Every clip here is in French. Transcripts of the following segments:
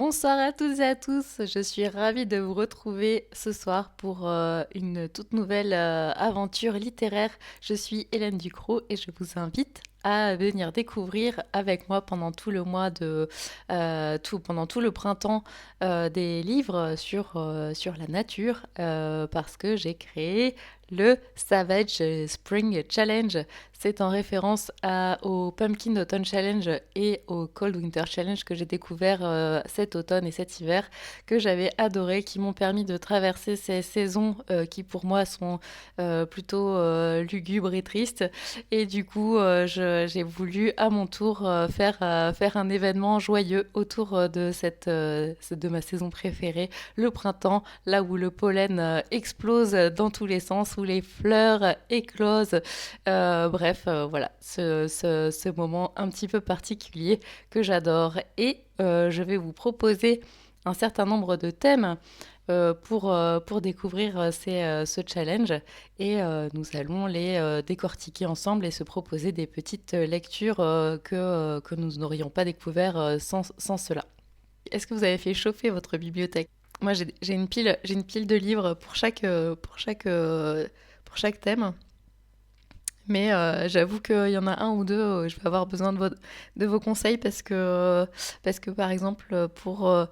Bonsoir à toutes et à tous, je suis ravie de vous retrouver ce soir pour une toute nouvelle aventure littéraire. Je suis Hélène Ducrot et je vous invite à venir découvrir avec moi pendant tout le mois pendant tout le printemps des livres sur la nature parce que j'ai créé le Savage Spring Challenge. C'est en référence au Pumpkin Autumn Challenge et au Cold Winter Challenge que j'ai découvert cet automne et cet hiver, que j'avais adoré, qui m'ont permis de traverser ces saisons qui pour moi sont plutôt lugubres et tristes. Et du coup, j'ai voulu à mon tour faire un événement joyeux autour de ma saison préférée, le printemps, là où le pollen explose dans tous les sens, où les fleurs éclosent. Voilà, ce moment un petit peu particulier que j'adore. Et je vais vous proposer un certain nombre de thèmes pour découvrir ce challenge. Et nous allons les décortiquer ensemble et se proposer des petites lectures que nous n'aurions pas découvert sans cela. Est-ce que vous avez fait chauffer votre bibliothèque? Moi, j'ai une pile de livres pour chaque thème. Mais j'avoue qu'il y en a un ou deux, je vais avoir besoin de vos conseils parce que par exemple, pour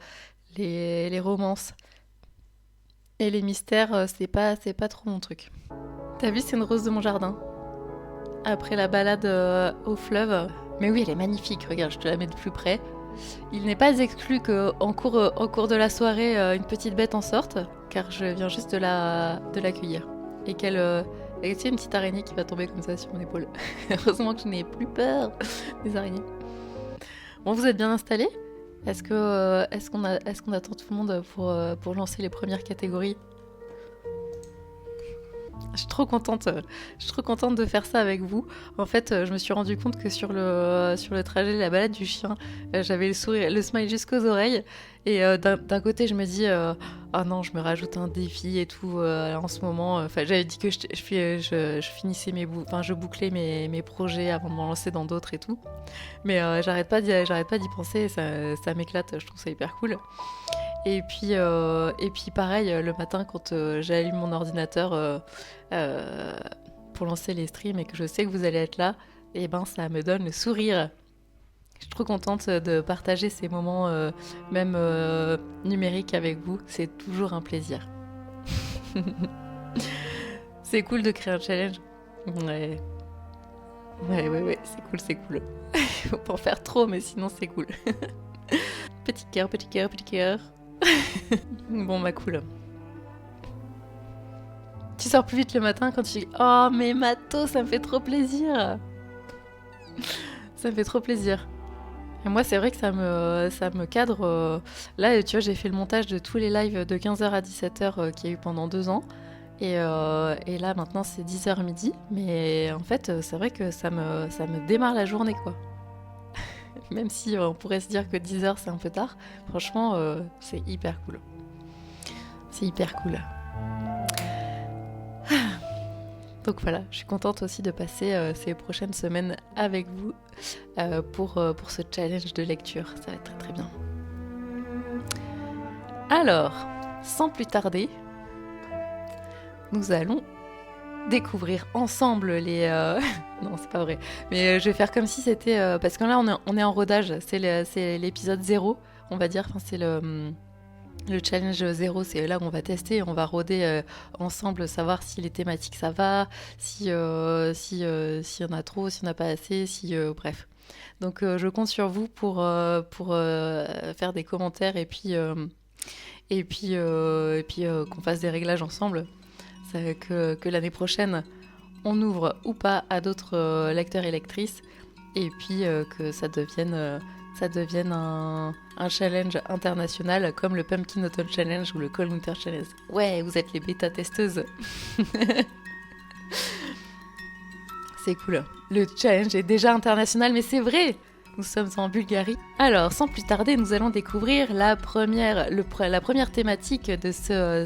les romances et les mystères, c'est pas trop mon truc. T'as vu, c'est une rose de mon jardin. Après la balade au fleuve. Mais oui, elle est magnifique, regarde, je te la mets de plus près. Il n'est pas exclu qu'en cours de la soirée, une petite bête en sorte, car je viens juste de l'accueillir. Et et c'est une petite araignée qui va tomber comme ça sur mon épaule. Heureusement que je n'ai plus peur des araignées. Bon, vous êtes bien installés? Est-ce qu'on attend tout le monde pour lancer les premières catégories? Je suis trop contente de faire ça avec vous. En fait, je me suis rendu compte que sur le trajet de la balade du chien, j'avais le sourire, le smile jusqu'aux oreilles. Et d'un côté, je me dis, ah non, je me rajoute un défi et tout en ce moment. Enfin, j'avais dit que je finissais je bouclais mes projets avant de m'en lancer dans d'autres et tout. Mais j'arrête pas d'y penser. Ça m'éclate. Je trouve ça hyper cool. Et puis pareil, le matin, quand j'allume mon ordinateur pour lancer les streams et que je sais que vous allez être là, et ben ça me donne le sourire. Je suis trop contente de partager ces moments, même numériques avec vous. C'est toujours un plaisir. C'est cool de créer un challenge. Ouais, ouais, c'est cool. Faut pas en faire trop, mais sinon c'est cool. Petit cœur, petit cœur, petit cœur. Bon, bah cool. Tu sors plus vite le matin quand tu dis oh, mais Mato, ça me fait trop plaisir. Ça me fait trop plaisir. Et moi, c'est vrai que ça me cadre. Là, tu vois, j'ai fait le montage de tous les lives de 15h à 17h qu'il y a eu pendant 2 ans. Et là, maintenant, c'est 10h midi. Mais en fait, c'est vrai que ça me démarre la journée, quoi. Même si on pourrait se dire que 10h, c'est un peu tard. Franchement, c'est hyper cool. C'est hyper cool. Donc voilà, je suis contente aussi de passer ces prochaines semaines avec vous pour ce challenge de lecture. Ça va être très très bien. Alors, sans plus tarder, nous allons découvrir ensemble les... Non, c'est pas vrai. Mais je vais faire comme si c'était... parce que là, on est en rodage. C'est l'épisode 0, on va dire. Enfin, c'est le challenge 0, c'est là où on va tester, on va rôder ensemble, savoir si les thématiques ça va, s'il y en a trop, s'il n'y en a pas assez, bref. Donc je compte sur vous pour faire des commentaires et puis qu'on fasse des réglages ensemble. Que l'année prochaine, on ouvre ou pas à d'autres lecteurs et lectrices et puis que ça devienne un challenge international comme le Pumpkin Autumn Challenge ou le Cold Winter Challenge. Ouais, vous êtes les bêta-testeuses. C'est cool. Le challenge est déjà international, mais c'est vrai. Nous sommes en Bulgarie. Alors, sans plus tarder, nous allons découvrir la première thématique de ce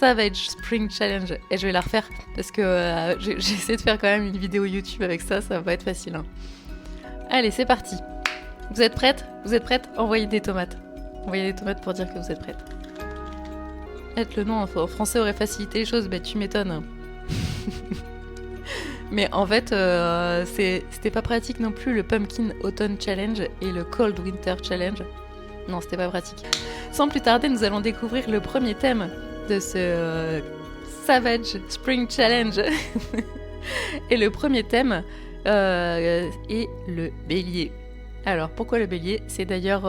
Savage Spring Challenge. Et je vais la refaire parce que j'essaie de faire quand même une vidéo YouTube avec ça va pas être facile. Hein. Allez, c'est parti. Vous êtes prêtes? Envoyez des tomates. Envoyez des tomates pour dire que vous êtes prête. Être le nom en français aurait facilité les choses, tu m'étonnes. Mais en fait, c'était pas pratique non plus le Pumpkin Autumn Challenge et le Cold Winter Challenge. Non, c'était pas pratique. Sans plus tarder, nous allons découvrir le premier thème de ce Savage Spring Challenge. Et le premier thème est le bélier. Alors, pourquoi le bélier ? C'est d'ailleurs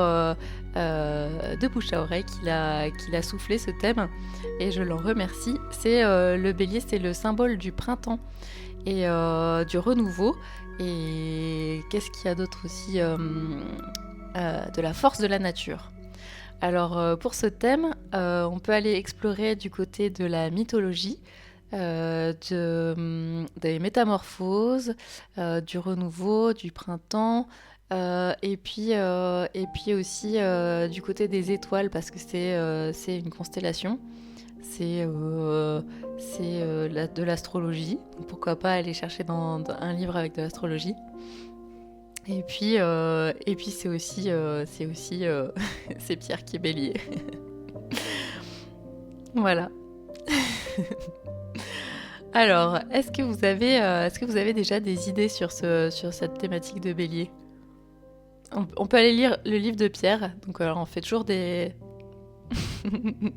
de bouche à oreille qu'il a soufflé ce thème, et je l'en remercie. Le bélier, c'est le symbole du printemps et du renouveau. Et qu'est-ce qu'il y a d'autre aussi de la force de la nature. Alors, pour ce thème, on peut aller explorer du côté de la mythologie, des métamorphoses, du renouveau, du printemps, et puis aussi du côté des étoiles, parce que c'est une constellation, c'est de l'astrologie. Donc pourquoi pas aller chercher dans un livre avec de l'astrologie. Et puis c'est aussi c'est Pierre qui est bélier. Voilà. Alors, est-ce que vous avez déjà des idées sur cette thématique de bélier ? On peut aller lire le livre de Pierre. Donc alors, on fait toujours des... Il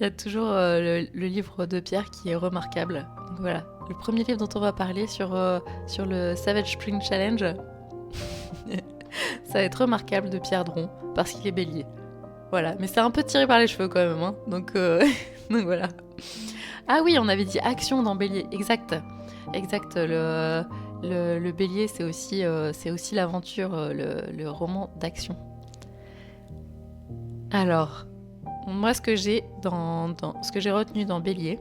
y a toujours le livre de Pierre qui est remarquable. Donc voilà, le premier livre dont on va parler sur le Savage Spring Challenge, ça va être remarquable, de Pierre Dron, parce qu'il est bélier. Voilà, mais c'est un peu tiré par les cheveux quand même, hein. Donc voilà. Ah oui, on avait dit action dans bélier, exact. Le bélier, c'est aussi l'aventure, le roman d'action. Alors, moi, ce que j'ai retenu dans bélier,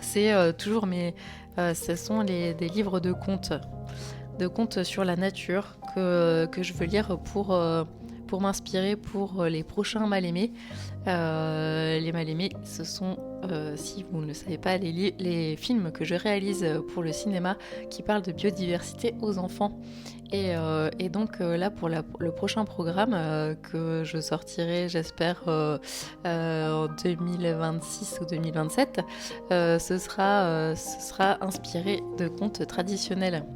c'est toujours ce sont des livres de contes sur la nature que je veux lire pour m'inspirer pour les prochains mal-aimés. Les mal-aimés, ce sont, si vous ne le savez pas, les films que je réalise pour le cinéma qui parlent de biodiversité aux enfants. Et donc là, pour le prochain programme que je sortirai, j'espère, en 2026 ou 2027, ce sera inspiré de contes traditionnels.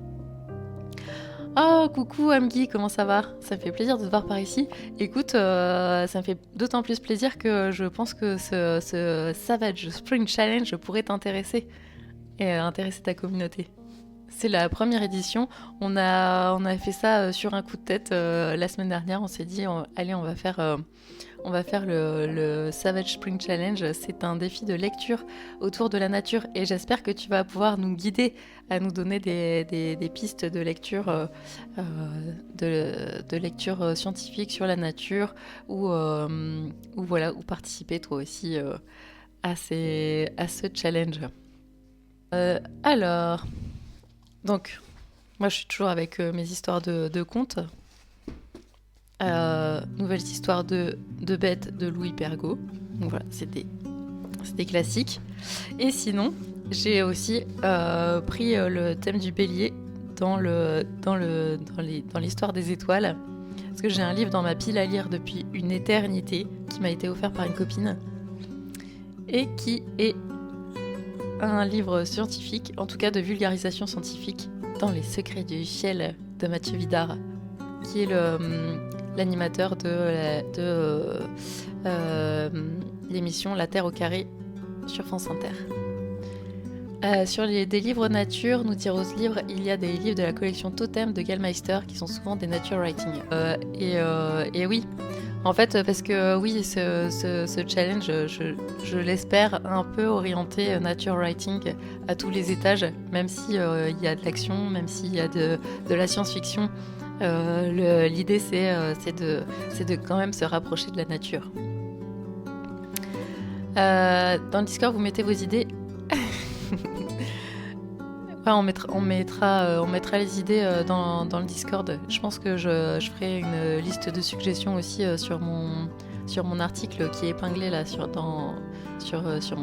Oh, coucou Amgui, comment ça va ? Ça me fait plaisir de te voir par ici. Écoute, ça me fait d'autant plus plaisir que je pense que ce Savage Spring Challenge pourrait t'intéresser et intéresser ta communauté. C'est la première édition. On a fait ça sur un coup de tête la semaine dernière. On s'est dit, allez, on va faire le Savage Spring Challenge. C'est un défi de lecture autour de la nature, et j'espère que tu vas pouvoir nous guider, à nous donner des pistes de lecture, de lecture scientifique sur la nature, ou participer toi aussi à ce challenge. Alors, donc, moi je suis toujours avec mes histoires de contes. Nouvelles histoires de bêtes de Louis Pergaud. Donc voilà, c'est des classiques. Et sinon, j'ai aussi pris le thème du bélier dans l'histoire des étoiles. Parce que j'ai un livre dans ma pile à lire depuis une éternité, qui m'a été offert par une copine, et qui est un livre scientifique, en tout cas de vulgarisation scientifique, dans les secrets du ciel de Mathieu Vidard, qui est l'animateur de l'émission La Terre au carré sur France Inter. Sur des livres nature, nous dit Rose Livre, il y a des livres de la collection Totem de Gallmeister qui sont souvent des nature writing. Et oui, en fait, parce que oui, ce challenge, je l'espère un peu orienté nature writing à tous les étages, même si il y a de l'action, même s'il y a de la science-fiction. L'idée, c'est de quand même se rapprocher de la nature. Dans le Discord, vous mettez vos idées. Ouais, on mettra les idées dans le Discord. Je pense que je ferai une liste de suggestions aussi sur mon article qui est épinglé là sur mon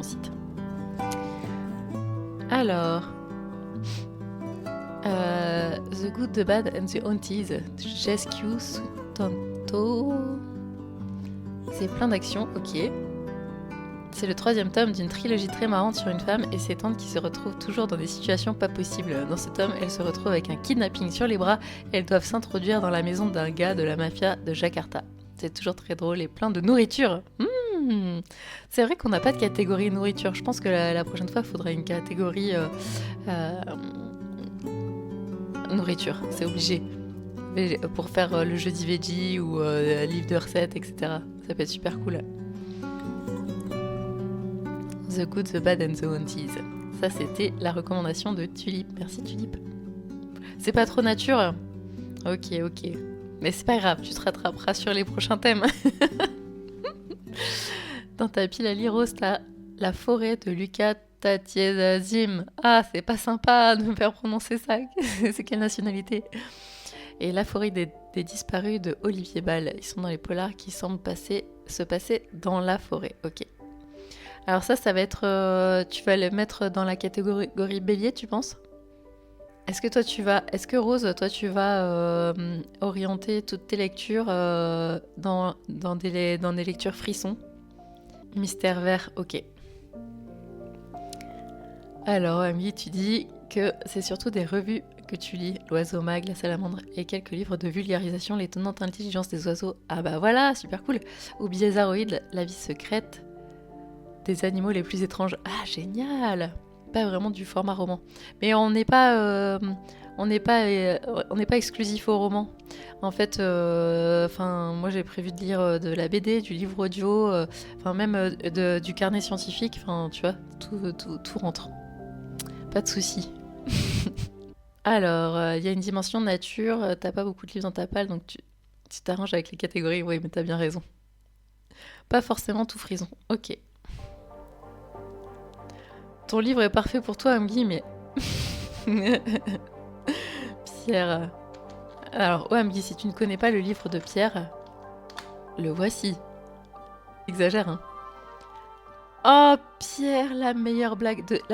site. Alors, The Good, the Bad and the Aunties, Jescu Sutanto. C'est plein d'actions, ok. C'est le 3e tome d'une trilogie très marrante sur une femme et ses tantes qui se retrouvent toujours dans des situations pas possibles. Dans ce tome, elles se retrouvent avec un kidnapping sur les bras et elles doivent s'introduire dans la maison d'un gars de la mafia de Jakarta. C'est toujours très drôle et plein de nourriture. C'est vrai qu'on n'a pas de catégorie nourriture. Je pense que la prochaine fois, il faudrait une catégorie nourriture. C'est obligé. Pour faire le jeudi veggie ou livre de recettes, etc. Ça peut être super cool. The Good, The Bad and The Aunties. Ça, c'était la recommandation de Tulip. Merci Tulip. C'est pas trop nature? Ok. Mais c'est pas grave, tu te rattraperas sur les prochains thèmes. Dans ta pile à lire rose, t'as La forêt de Lucas Tatiezazim. Ah, c'est pas sympa de me faire prononcer ça. C'est quelle nationalité? Et La forêt des disparus de Olivier Ball. Ils sont dans les polars qui semblent se passer dans la forêt. Ok. Alors ça va être... tu vas le mettre dans la catégorie bélier, tu penses? Est-ce que Rose, toi tu vas orienter toutes tes lectures dans des lectures frissons? Mystère vert, ok. Alors Amy, tu dis que c'est surtout des revues que tu lis, L'Oiseau Mag, La Salamandre, et quelques livres de vulgarisation, L'étonnante intelligence des oiseaux. Ah bah voilà, super cool. Ou Biaisaroïde, La vie secrète des animaux les plus étranges. Ah génial. Pas vraiment du format roman. Mais on n'est pas exclusif au roman. En fait, moi j'ai prévu de lire de la BD, du livre audio, même du carnet scientifique. Enfin, tu vois, tout rentre. Pas de souci. Alors, il y a une dimension nature. T'as pas beaucoup de livres dans ta palle, donc tu t'arranges avec les catégories. Oui, mais t'as bien raison. Pas forcément tout frison. Ok. Ton livre est parfait pour toi, Amgui, mais... Pierre... Alors, Amgui, si tu ne connais pas le livre de Pierre, le voici. Exagère, hein. Oh, Pierre, la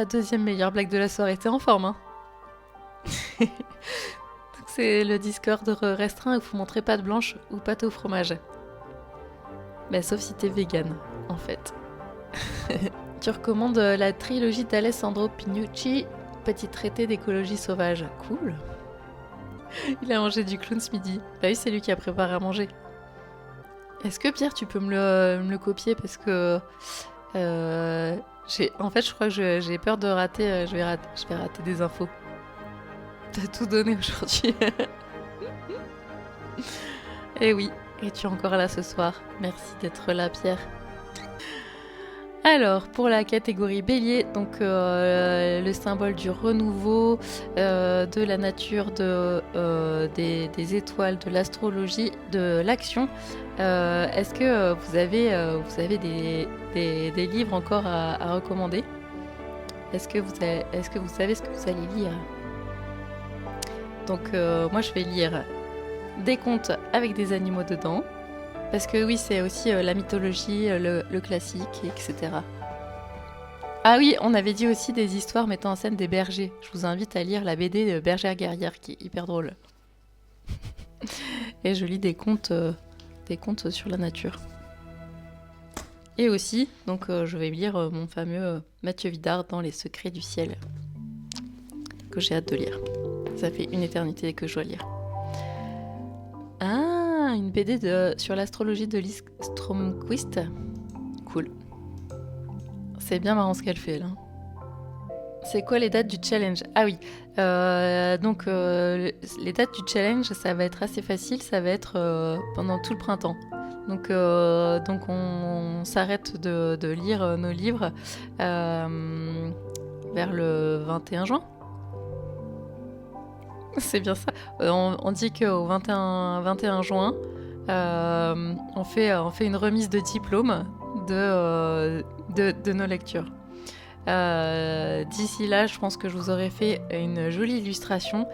deuxième meilleure blague de la soirée. T'es en forme, hein. Donc, c'est le Discord restreint où vous montrez pâte blanche ou pâte au fromage. Mais sauf si t'es vegan, en fait. Tu recommandes la trilogie d'Alessandro Pinucci, Petit traité d'écologie sauvage. Cool. Il a mangé du clown ce midi. Bah oui, c'est lui qui a préparé à manger. Est-ce que Pierre, tu peux me le copier parce que en fait, je crois que j'ai peur de rater. Je vais rater des infos. T'as tout donné aujourd'hui. Eh oui, et tu es encore là ce soir. Merci d'être là, Pierre. Alors, pour la catégorie bélier, donc le symbole du renouveau, de la nature, des étoiles, de l'astrologie, de l'action, est-ce que vous avez des livres encore à recommander? Est-ce que vous savez ce que vous allez lire? Donc, moi, je vais lire des contes avec des animaux dedans. Parce que oui, c'est aussi la mythologie, le classique, etc. Ah oui, on avait dit aussi des histoires mettant en scène des bergers. Je vous invite à lire la BD de Bergère guerrière, qui est hyper drôle. Et je lis des contes sur la nature. Et aussi, donc je vais lire mon fameux Mathieu Vidard dans Les Secrets du ciel, que j'ai hâte de lire. Ça fait une éternité que je dois lire. Ah, une BD sur l'astrologie de Lise Stromquist. Cool. C'est bien marrant ce qu'elle fait là. C'est quoi les dates du challenge? Ah oui, donc les dates du challenge, ça va être assez facile, ça va être pendant tout le printemps. Donc on s'arrête de lire nos livres vers le 21 juin. C'est bien ça. On dit qu'au 21 juin, on fait une remise de diplôme de nos lectures. D'ici là, je pense que je vous aurai fait une jolie illustration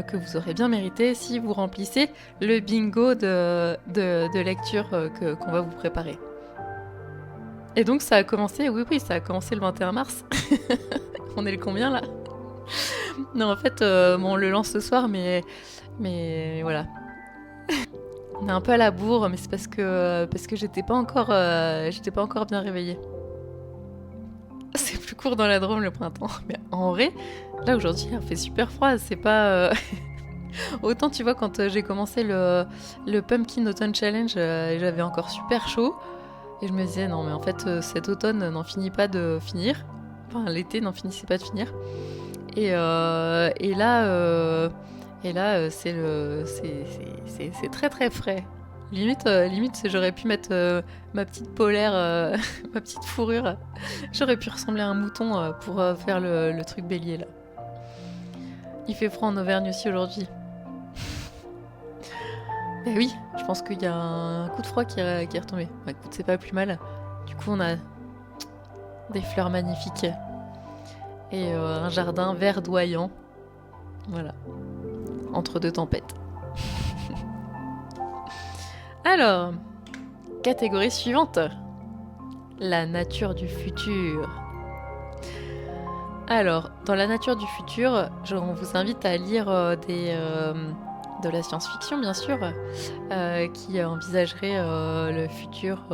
que vous aurez bien mérité si vous remplissez le bingo de lecture qu'on va vous préparer. Et donc ça a commencé, oui, ça a commencé le 21 mars. On est le combien là? Non, en fait, on le lance ce soir, mais voilà. On est un peu à la bourre, mais c'est parce que j'étais pas encore bien réveillée. C'est plus court dans la Drôme le printemps. Mais en vrai, là aujourd'hui, il fait super froid. C'est pas. Autant tu vois, quand j'ai commencé le Pumpkin Autumn Challenge, j'avais encore super chaud. Et je me disais, non, mais en fait, cet automne n'en finit pas de finir. Enfin, l'été n'en finissait pas de finir. Et là, c'est très très frais. Limite, j'aurais pu mettre ma petite polaire, ma petite fourrure. J'aurais pu ressembler à un mouton pour faire le truc bélier là. Il fait froid en Auvergne aussi aujourd'hui. Eh oui, je pense qu'il y a un coup de froid qui est retombé. Bah, écoute, c'est pas plus mal. Du coup, on a des fleurs magnifiques et un jardin verdoyant. Voilà, entre deux tempêtes. Alors, catégorie suivante. La nature du futur. Alors, dans la nature du futur, on vous invite à lire de la science-fiction, bien sûr, qui envisagerait le futur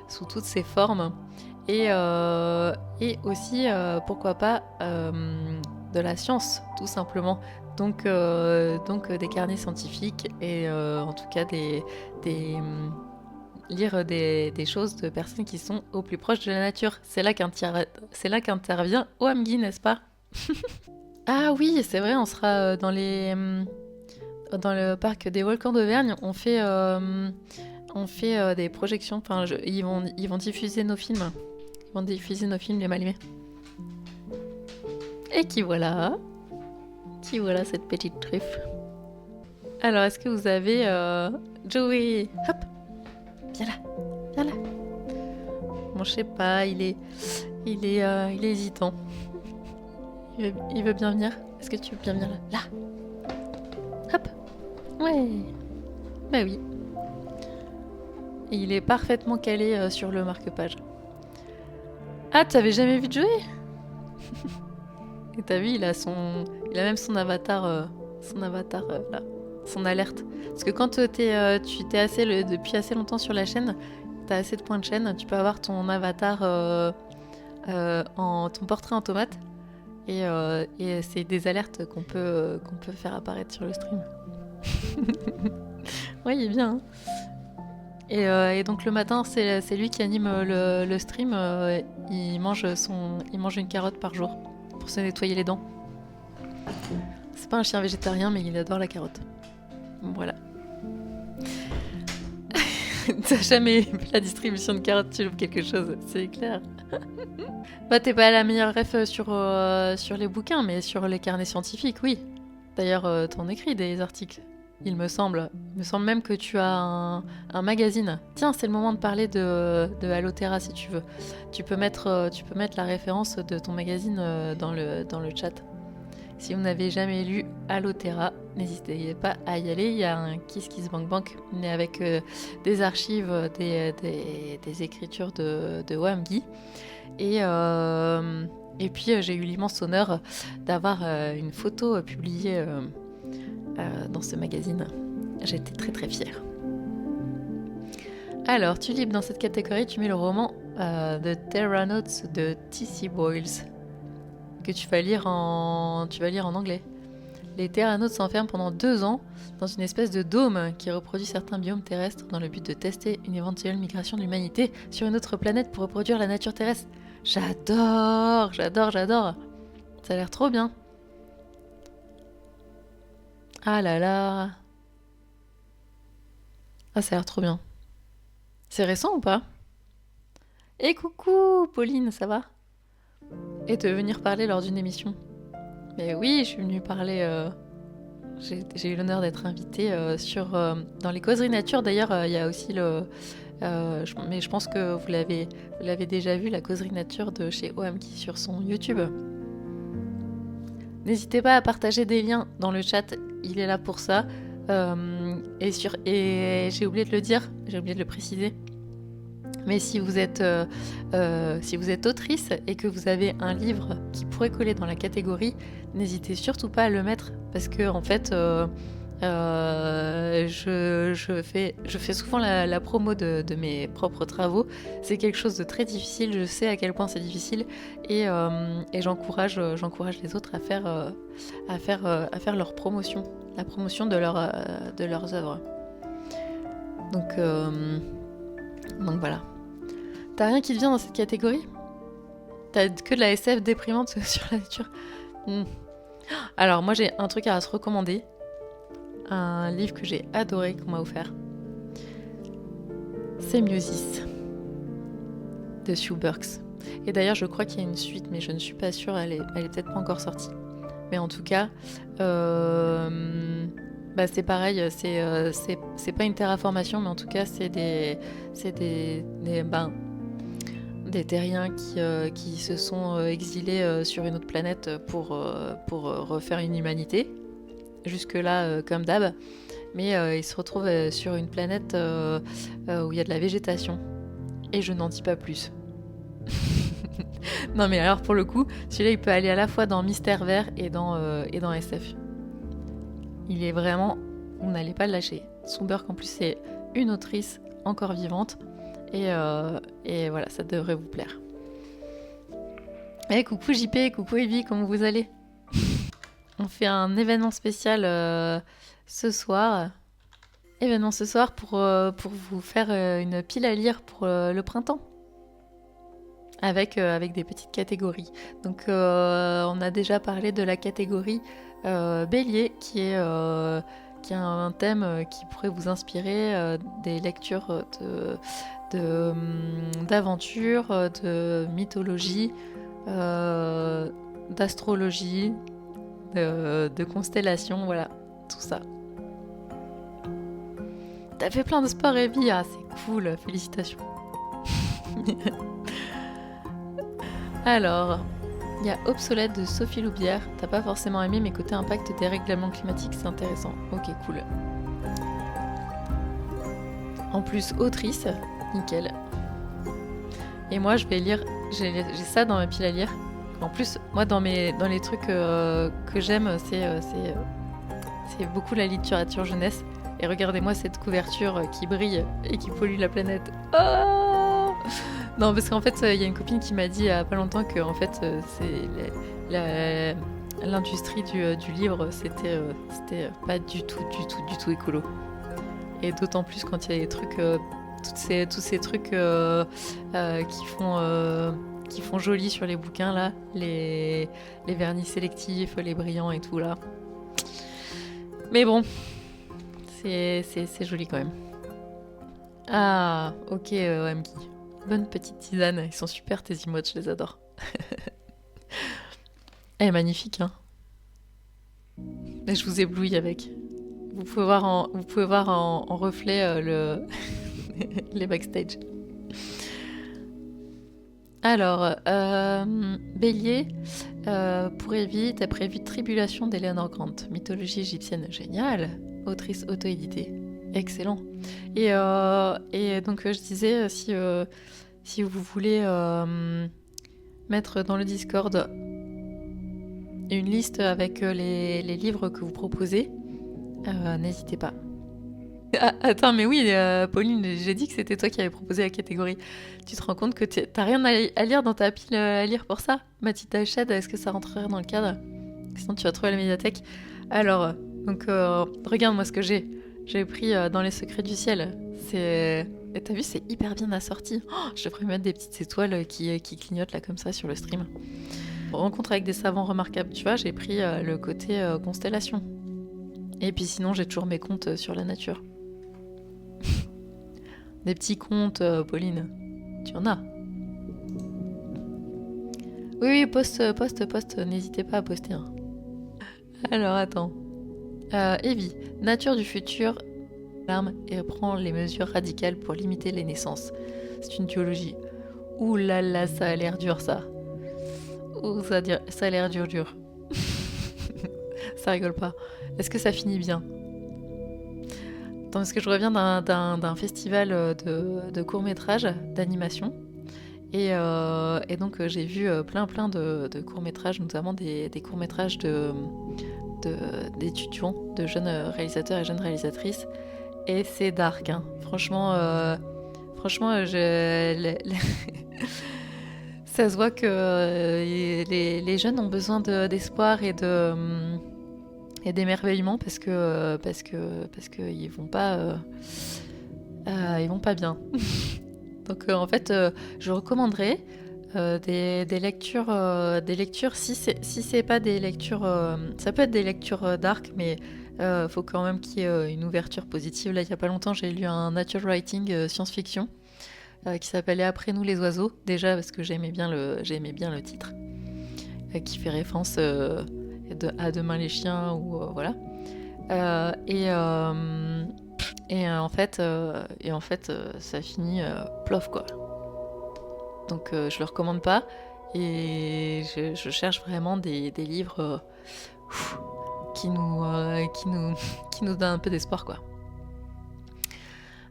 sous toutes ses formes. Et aussi, pourquoi pas, de la science, tout simplement. Donc des carnets scientifiques et en tout cas lire des choses de personnes qui sont au plus proche de la nature. C'est là qu'intervient OAMGUI, n'est-ce pas? Ah oui, c'est vrai, on sera dans le parc des volcans d'Auvergne. On fait des projections. Enfin, ils vont diffuser nos films. Ils vont diffuser nos films, les Malmés. Et qui voilà cette petite truffe. Alors, est-ce que vous avez Joey? Hop, viens là. Bon, je sais pas, il est hésitant. Il veut bien venir. Est-ce que tu veux bien venir là? Hop. Ouais. Bah oui. Et il est parfaitement calé sur le marque-page. Ah, t'avais jamais vu Joey? Et t'as vu, il a même son avatar là, son alerte. Parce que quand tu t'es depuis assez longtemps sur la chaîne, t'as assez de points de chaîne, tu peux avoir ton avatar ton portrait en tomate. Et c'est des alertes qu'on peut faire apparaître sur le stream. Ouais, il est bien. Hein. Et donc le matin, c'est lui qui anime le stream. Il mange une carotte par jour pour se nettoyer les dents. C'est pas un chien végétarien, mais il adore la carotte. Voilà. T'as jamais vu la distribution de carottes, tu loupes quelque chose, c'est clair. Bah, t'es pas la meilleure ref sur les bouquins, mais sur les carnets scientifiques, oui. D'ailleurs, t'en écris des articles, il me semble. Il me semble même que tu as un magazine. Tiens, c'est le moment de parler de Alloterra, si tu veux. Tu peux mettre la référence de ton magazine dans le chat. Si vous n'avez jamais lu Alloterra, n'hésitez pas à y aller. Il y a un Kiss Kiss Bank Bank, mais avec des archives, des écritures de OAMGUI. Et puis j'ai eu l'immense honneur d'avoir une photo publiée dans ce magazine. J'étais très très fière. Alors, Tulip, dans cette catégorie, tu mets le roman The Terranauts de T.C. Boyles, que tu vas lire en anglais. Les Terranautes s'enferment pendant 2 ans dans une espèce de dôme qui reproduit certains biomes terrestres dans le but de tester une éventuelle migration de l'humanité sur une autre planète pour reproduire la nature terrestre. J'adore. Ça a l'air trop bien. Ah là là. Ah, ça a l'air trop bien. C'est récent ou pas? Et coucou, Pauline, ça va? Et de venir parler lors d'une émission. Mais oui, je suis venue parler. J'ai eu l'honneur d'être invitée dans les causeries nature. D'ailleurs, il y a aussi mais je pense que vous l'avez déjà vu, la causerie nature de chez OAMGUI sur son YouTube. N'hésitez pas à partager des liens dans le chat, il est là pour ça. Et j'ai oublié de le dire, j'ai oublié de le préciser. Mais si vous êtes autrice et que vous avez un livre qui pourrait coller dans la catégorie, n'hésitez surtout pas à le mettre parce que en fait, Je fais souvent la promo de mes propres travaux. C'est quelque chose de très difficile. Je sais à quel point c'est difficile et j'encourage les autres à faire leur promotion, la promotion de leurs œuvres. Donc, donc voilà. T'as rien qui te vient dans cette catégorie? T'as que de la SF déprimante sur la nature? Alors moi j'ai un truc à se recommander. Un livre que j'ai adoré, qu'on m'a offert. C'est Musis de Sue Burks. Et d'ailleurs, je crois qu'il y a une suite, mais je ne suis pas sûre, elle est peut-être pas encore sortie. Mais en tout cas, c'est pareil, c'est pas une terraformation, mais en tout cas, c'est des terriens qui se sont exilés sur une autre planète pour refaire une humanité. Jusque-là, comme d'hab. Mais ils se retrouvent sur une planète où il y a de la végétation. Et je n'en dis pas plus. Non mais alors pour le coup, celui-là il peut aller à la fois dans Mystère Vert et dans SF. Il est vraiment... Vous n'allez pas le lâcher. Sue Burks en plus c'est une autrice encore vivante. Et voilà, ça devrait vous plaire. Eh coucou JP, coucou Evie, comment vous allez? On fait un événement spécial ce soir. Événement ce soir pour vous faire une pile à lire pour le printemps. Avec des petites catégories. Donc on a déjà parlé de la catégorie Bélier qui a un thème qui pourrait vous inspirer des lectures d'aventure, de mythologie, d'astrologie, de constellations, voilà, tout ça. T'as fait plein de sport, Evie, ah c'est cool, félicitations. Alors, il y a Obsolète de Sophie Loubière. T'as pas forcément aimé, mais côté impact des règlements climatiques, c'est intéressant. Ok, cool. En plus, autrice, nickel. Et moi, je vais lire, j'ai ça dans ma pile à lire. En plus, moi, dans les trucs que j'aime, c'est beaucoup la littérature jeunesse. Et regardez-moi cette couverture qui brille et qui pollue la planète. Oh non, parce qu'en fait, il y a une copine qui m'a dit il y a pas longtemps que en fait, l'industrie du livre, c'était pas du tout écolo. Et d'autant plus quand il y a des trucs, tous ces trucs qui font joli sur les bouquins là, les vernis sélectifs, les brillants et tout là. Mais bon, c'est joli quand même. Ah, ok, OMG. Bonne petite tisane, ils sont super tes emotes, je les adore. Elle est magnifique, hein. Et je vous éblouis avec. Vous pouvez voir en reflet les backstage. Alors, Bélier, pour Evie, t'as prévu Tribulation d'Eleanor Grant, mythologie égyptienne, génial, autrice auto-éditée, excellent. Et donc je disais, si vous voulez mettre dans le Discord une liste avec les livres que vous proposez, n'hésitez pas. Ah, attends, mais oui, Pauline, j'ai dit que c'était toi qui avais proposé la catégorie. Tu te rends compte que t'as rien à lire dans ta pile à lire pour ça? Mathilda Shed, est-ce que ça rentrerait dans le cadre? Sinon, tu vas trouver la médiathèque. Alors, donc, regarde-moi ce que j'ai. J'ai pris Dans les secrets du ciel. Et t'as vu, c'est hyper bien assorti. Oh, je devrais mettre des petites étoiles qui clignotent là comme ça sur le stream. Rencontre avec des savants remarquables, tu vois, j'ai pris le côté constellation. Et puis sinon, j'ai toujours mes contes sur la nature. Des petits contes, Pauline. Tu en as? Oui, poste, n'hésitez pas à poster. Hein. Alors, attends. Evie, nature du futur, l'arme et prend les mesures radicales pour limiter les naissances. C'est une duologie. Ouh là là, ça a l'air dur, ça. Ouh, ça a l'air dur. Ça rigole pas. Est-ce que ça finit bien? Parce que je reviens d'un festival de courts-métrages, d'animation. Et donc j'ai vu plein de courts-métrages, notamment des courts-métrages de d'étudiants, de jeunes réalisateurs et jeunes réalisatrices. Et c'est dark, hein. Franchement, ça se voit que les jeunes ont besoin d'espoir et d'émerveillement parce que ils vont pas bien. Donc en fait, je recommanderais des lectures si c'est pas des lectures, ça peut être des lectures dark, mais faut quand même qu'il y ait une ouverture positive. Là, il y a pas longtemps, j'ai lu un nature writing science-fiction qui s'appelait Après nous les oiseaux, déjà parce que j'aimais bien le titre, qui fait référence à Demain les chiens ou voilà. Ça finit plof quoi. Donc je le recommande pas et je cherche vraiment des livres qui nous donnent un peu d'espoir quoi.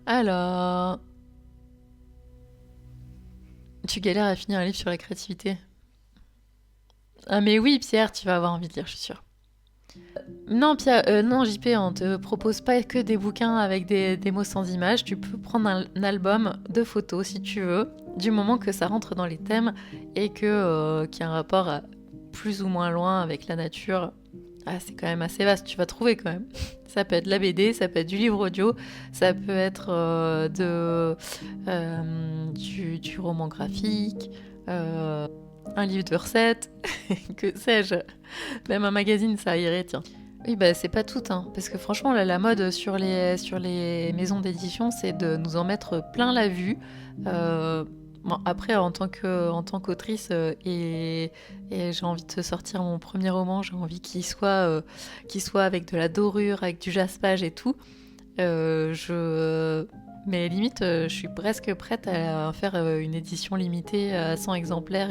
Alors, tu galères à finir un livre sur la créativité? Ah mais oui Pierre, tu vas avoir envie de lire, je suis sûre. Non, Pierre, non, JP, on te propose pas que des bouquins avec des mots sans images. Tu peux prendre un album de photos si tu veux, du moment que ça rentre dans les thèmes et qu'il y a un rapport plus ou moins loin avec la nature. Ah, c'est quand même assez vaste, tu vas trouver quand même. Ça peut être la BD, ça peut être du livre audio, ça peut être du roman graphique, un livre de recettes, que sais-je. Même un magazine, ça irait, tiens. Oui, bah c'est pas tout, hein, parce que franchement, là, la mode sur les maisons d'édition, c'est de nous en mettre plein la vue. Bon, après, en tant qu'autrice, et j'ai envie de sortir mon premier roman, j'ai envie qu'il soit avec de la dorure, avec du jaspage et tout. Mais limite, je suis presque prête à faire une édition limitée à 100 exemplaires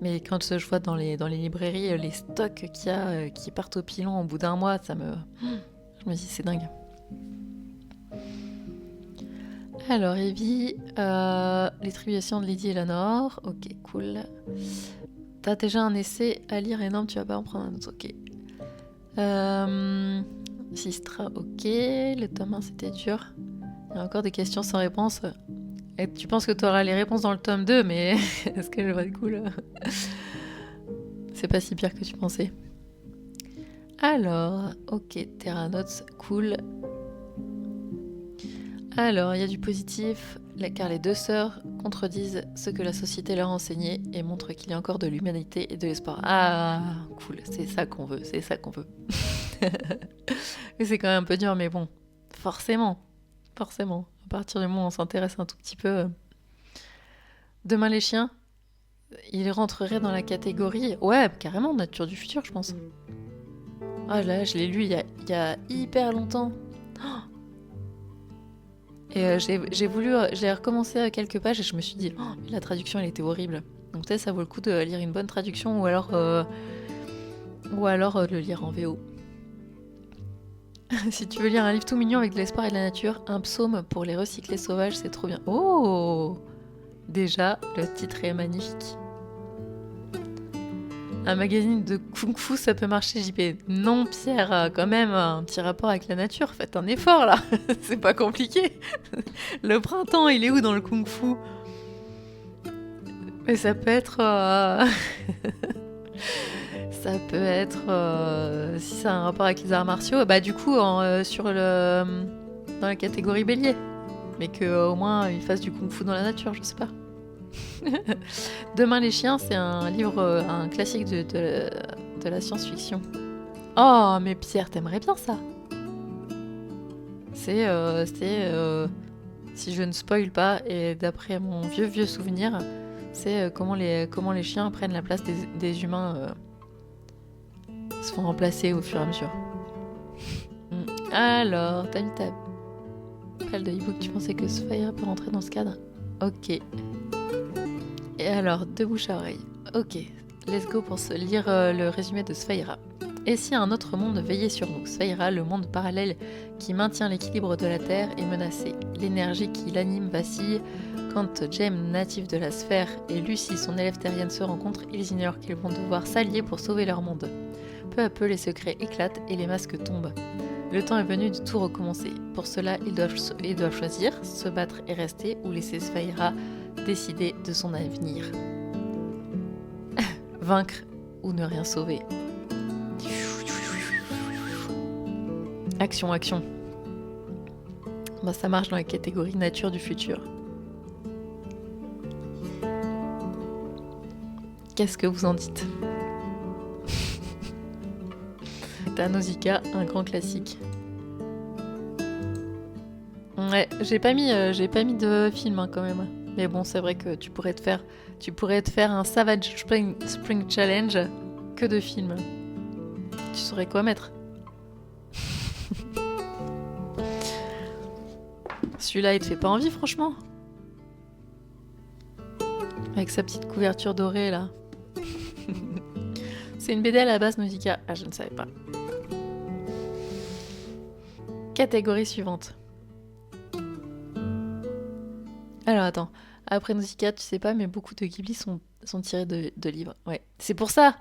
mais quand je vois dans les librairies les stocks qu'il y a qui partent au pilon au bout d'un mois, je me dis c'est dingue. Alors Evie, les tribulations de Lydie et Eleanor, ok cool. T'as déjà un essai à lire énorme, tu vas pas en prendre un autre, ok. Sistra, ok. Le tome 1 c'était dur. Il y a encore des questions sans réponse. Et tu penses que tu auras les réponses dans le tome 2, mais est-ce que je vais être cool? C'est pas si pire que tu pensais. Alors, ok, Terra Notes, cool. Alors, il y a du positif, car les deux sœurs contredisent ce que la société leur a enseigné et montrent qu'il y a encore de l'humanité et de l'espoir. Ah, cool, c'est ça qu'on veut. Mais c'est quand même un peu dur, mais bon, forcément. À partir du moment où on s'intéresse un tout petit peu. Demain les chiens, il rentrerait dans la catégorie... Ouais, carrément, Nature du futur, je pense. Ah là, je l'ai lu il y a hyper longtemps. Et j'ai recommencé à quelques pages et je me suis dit, mais la traduction, elle était horrible. Donc peut-être ça vaut le coup de lire une bonne traduction ou alors de le lire en VO. Si tu veux lire un livre tout mignon avec de l'espoir et de la nature, un psaume pour les recyclés sauvages, c'est trop bien. Oh! Déjà, le titre est magnifique. Un magazine de kung-fu, ça peut marcher, JP. Non, Pierre, quand même, un petit rapport avec la nature. Faites un effort, là. C'est pas compliqué. Le printemps, il est où dans le kung-fu? Mais ça peut être... Ça peut être... si ça a un rapport avec les arts martiaux, bah du coup, dans la catégorie bélier. Mais qu'au moins, il fasse du kung-fu dans la nature, je sais pas. Demain les chiens, c'est un livre, un classique de la science-fiction. Oh, mais Pierre, t'aimerais bien ça? C'est si je ne spoil pas, et d'après mon vieux souvenir, c'est comment les chiens prennent la place des humains, se font remplacer au fur et à mesure. Alors, t'as mis ta pelle de e-book, tu pensais que Sphaira peut rentrer dans ce cadre? Ok. Et alors, de bouche à oreille. Ok, let's go pour se lire le résumé de Sphaira. Et si un autre monde veillait sur nous? Sphaira, le monde parallèle qui maintient l'équilibre de la Terre, est menacé. L'énergie qui l'anime vacille. Quand Jem, natif de la sphère, et Lucy, son élève terrienne, se rencontrent, ils ignorent qu'ils vont devoir s'allier pour sauver leur monde. Peu à peu, les secrets éclatent et les masques tombent. Le temps est venu de tout recommencer. Pour cela, ils doivent choisir, se battre et rester, ou laisser Svaira décider de son avenir. Vaincre ou ne rien sauver. Action, action. Bah, ça marche dans la catégorie nature du futur. Qu'est-ce que vous en dites? Nausicaa, un grand classique. Ouais, j'ai pas mis de film hein, quand même. Mais bon, c'est vrai que tu pourrais te faire un Savage Spring Challenge que de films. Tu saurais quoi mettre? Celui-là, il te fait pas envie, franchement? Avec sa petite couverture dorée, là. C'est une BD à la base, Nausicaa. Ah, je ne savais pas. Catégorie suivante. Alors, attends. Après Nausicaa, tu sais pas, mais beaucoup de Ghibli sont tirés de livres. Ouais. C'est pour ça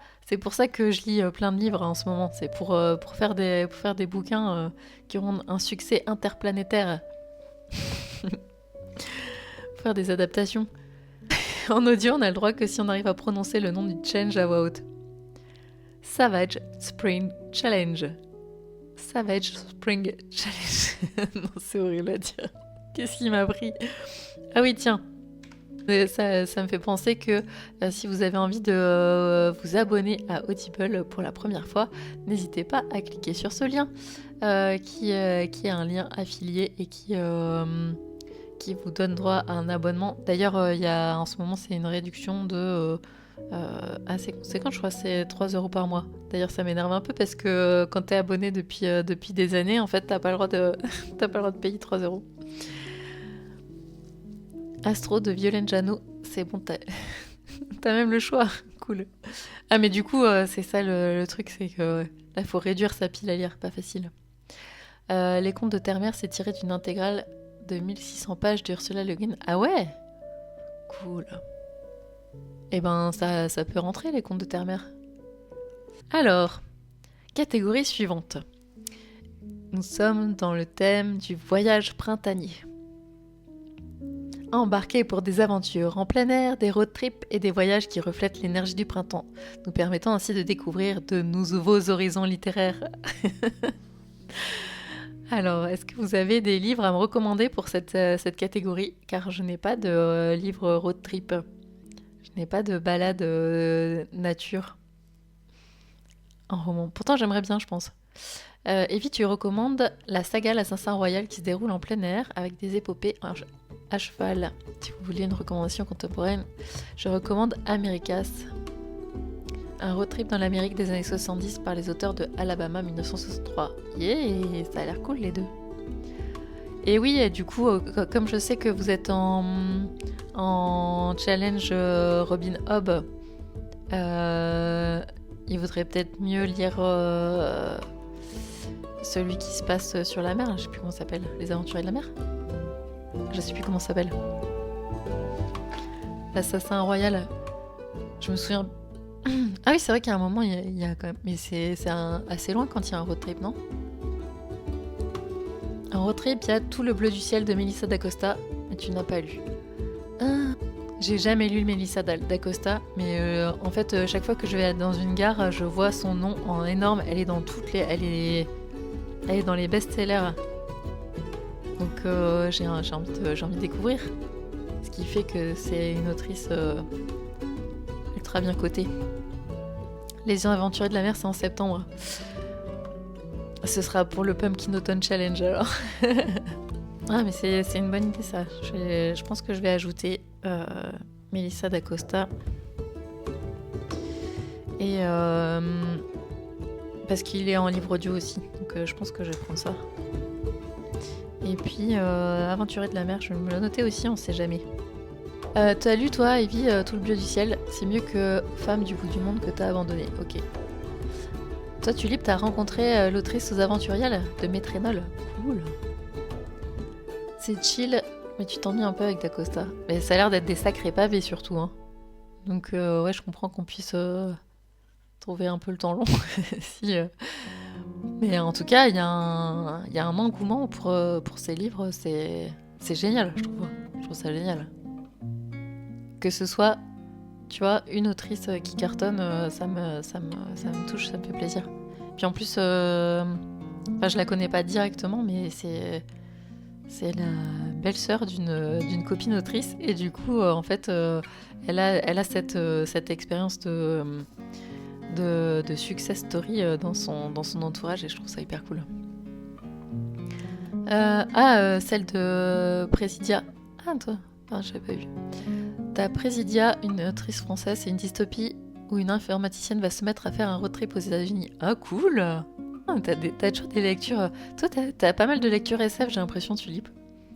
que je lis plein de livres en ce moment. C'est pour faire des bouquins qui auront un succès interplanétaire. Pour faire des adaptations. En audio, on a le droit que si on arrive à prononcer le nom du challenge à voix haute. Savage Spring Challenge. Savage Spring Challenge. Non, c'est horrible à dire. Qu'est-ce qui m'a pris? Ah oui, tiens. Ça me fait penser que si vous avez envie de vous abonner à Audible pour la première fois, n'hésitez pas à cliquer sur ce lien qui est un lien affilié et qui vous donne droit à un abonnement. D'ailleurs, en ce moment, c'est une réduction de assez conséquente, je crois, c'est 3 € par mois. D'ailleurs, ça m'énerve un peu parce que quand t'es abonné depuis des années, en fait, t'as pas le droit de payer 3 €. Astro de Violengiano, c'est bon, t'as même le choix. Cool. Ah, mais du coup, c'est ça le truc, c'est que là, faut réduire sa pile à lire, pas facile. Les contes de Terre-Mère, c'est tiré d'une intégrale de 1600 pages d'Ursula Le Guin. Ah ouais? Cool. Eh ben, ça peut rentrer, les contes de Terre-Mère. Alors, catégorie suivante. Nous sommes dans le thème du voyage printanier. Embarquer pour des aventures en plein air, des road trips et des voyages qui reflètent l'énergie du printemps, nous permettant ainsi de découvrir de nouveaux horizons littéraires. Alors, est-ce que vous avez des livres à me recommander pour cette catégorie? Car je n'ai pas de livre road trip. Je n'ai pas de balade nature en roman. Pourtant, j'aimerais bien, je pense. Evie, tu recommandes la saga L'Assassin Royal qui se déroule en plein air avec des épopées à cheval. Si vous voulez une recommandation contemporaine, je recommande Americas. Un road trip dans l'Amérique des années 70 par les auteurs de Alabama 1963. Yeah, ça a l'air cool les deux. Et oui, du coup, comme je sais que vous êtes en challenge Robin Hobb, il vaudrait peut-être mieux lire celui qui se passe sur la mer. Je sais plus comment ça s'appelle. Les Aventuriers de la mer? Je sais plus comment ça s'appelle. L'Assassin Royal. Je me souviens. Ah oui, c'est vrai qu'à un moment, il y a quand même. Mais c'est assez loin quand il y a un road trip, non? Un road trip, il y a Tout le bleu du ciel de Melissa d'Acosta, mais tu n'as pas lu. Ah, j'ai jamais lu Melissa d'Acosta, mais en fait, chaque fois que je vais dans une gare, je vois son nom en énorme. Elle est dans elle est dans les best-sellers. Donc j'ai envie de découvrir. Ce qui fait que c'est une autrice ultra bien cotée. Les Aventuriers de la mer, c'est en septembre. Ce sera pour le Pumpkin Autumn Challenge alors. Ah mais c'est une bonne idée ça. Je pense que je vais ajouter Melissa d'Acosta. Et parce qu'il est en livre audio aussi. Donc je pense que je vais prendre ça. Et puis Aventurier de la mer, je vais me le noter aussi, on sait jamais. T'as lu toi, Evie, Tout le bleu du ciel? C'est mieux que Femme du bout du monde que t'as abandonné. Ok. Toi, Tulip, t'as rencontré l'autrice aux Aventuriales de Métrénol. Cool. C'est chill, mais tu t'ennuies un peu avec d'Acosta. Mais ça a l'air d'être des sacrés pavés surtout. Hein. Donc ouais, je comprends qu'on puisse trouver un peu le temps long. si, Mais en tout cas, il y a un engouement pour ces livres, c'est génial, je trouve. Je trouve ça génial. Que ce soit, tu vois, une autrice qui cartonne, ça me touche, ça me fait plaisir. Puis en plus, enfin, je la connais pas directement, mais c'est la belle-sœur d'une copine autrice. Et du coup, en fait, elle a cette expérience de success story dans son entourage et je trouve ça hyper cool. Celle de Présidia. Ah, toi. Ah, j'avais pas vu. T'as Présidia, une autrice française, c'est une dystopie où une informaticienne va se mettre à faire un road trip aux États-Unis. Ah, cool! Ah, t'as toujours des lectures. Toi, t'as pas mal de lectures SF, j'ai l'impression, Tulip.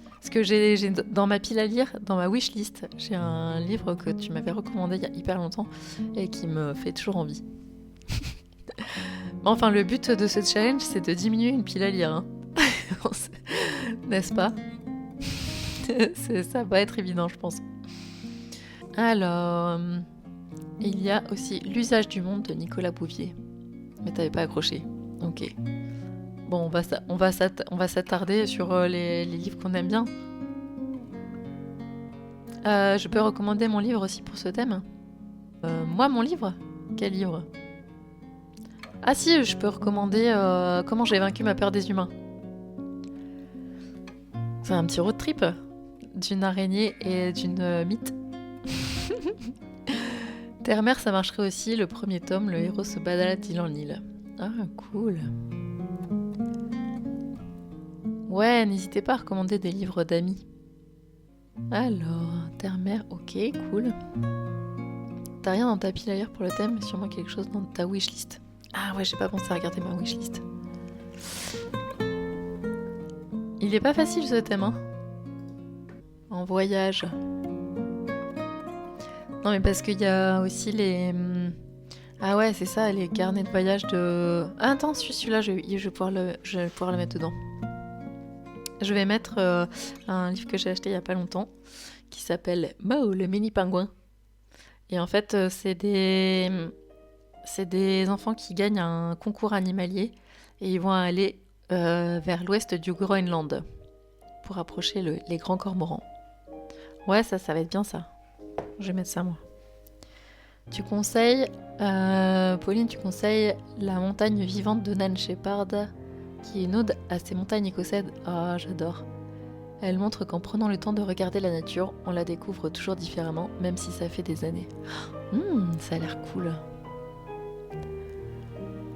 Parce que j'ai dans ma pile à lire, dans ma wishlist, j'ai un livre que tu m'avais recommandé il y a hyper longtemps et qui me fait toujours envie. Enfin, le but de ce challenge, c'est de diminuer une pile à lire. Hein. N'est-ce pas? Ça va être évident, je pense. Alors, il y a aussi L'usage du monde de Nicolas Bouvier. Mais t'avais pas accroché. Ok. Bon, on va s'attarder sur les livres qu'on aime bien. Je peux recommander mon livre aussi pour ce thème. Moi, mon livre? Quel livre? Ah si, je peux recommander Comment j'ai vaincu ma peur des humains. C'est un petit road trip d'une araignée et d'une mythe. Terre-mer, ça marcherait aussi. Le premier tome, le héros se balade d'île en île. Ah, cool. Ouais, n'hésitez pas à recommander des livres d'amis. Alors, Terre-mer, ok, cool. T'as rien dans ta pile à lire pour le thème, mais sûrement quelque chose dans ta wishlist. Ah ouais, j'ai pas pensé à regarder ma wishlist. Il est pas facile ce thème, hein. En voyage. Non, mais parce qu'il y a aussi les... Ah ouais, c'est ça, les carnets de voyage de... Ah, attends, celui-là, je vais pouvoir le mettre dedans. Je vais mettre un livre que j'ai acheté il y a pas longtemps, qui s'appelle Mao, le mini pingouin. Et en fait, c'est des enfants qui gagnent un concours animalier et ils vont aller vers l'ouest du Groenland pour approcher les grands cormorans. Ouais, ça va être bien ça. Je vais mettre ça moi. Tu conseilles, Pauline, tu conseilles La montagne vivante de Nan Shepard, qui est une ode à ces montagnes écossaises. Ah, j'adore. Elle montre qu'en prenant le temps de regarder la nature, on la découvre toujours différemment, même si ça fait des années. Ça a l'air cool.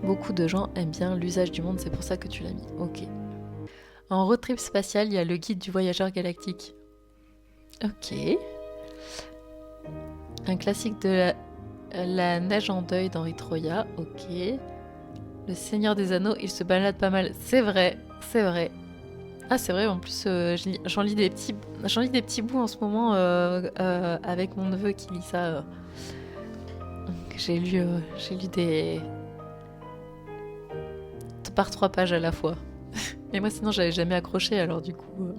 Beaucoup de gens aiment bien l'usage du monde, c'est pour ça que tu l'as mis. Ok. En road trip spatial, il y a le guide du voyageur galactique. Ok. Un classique de la neige en deuil d'Henri Troya. Ok. Le Seigneur des Anneaux, il se balade pas mal. C'est vrai, c'est vrai. Ah, c'est vrai, en plus, j'en lis des petits bouts en ce moment avec mon neveu qui lit ça. J'ai lu des... par 3 pages à la fois. Mais moi, sinon, j'avais jamais accroché, alors du coup...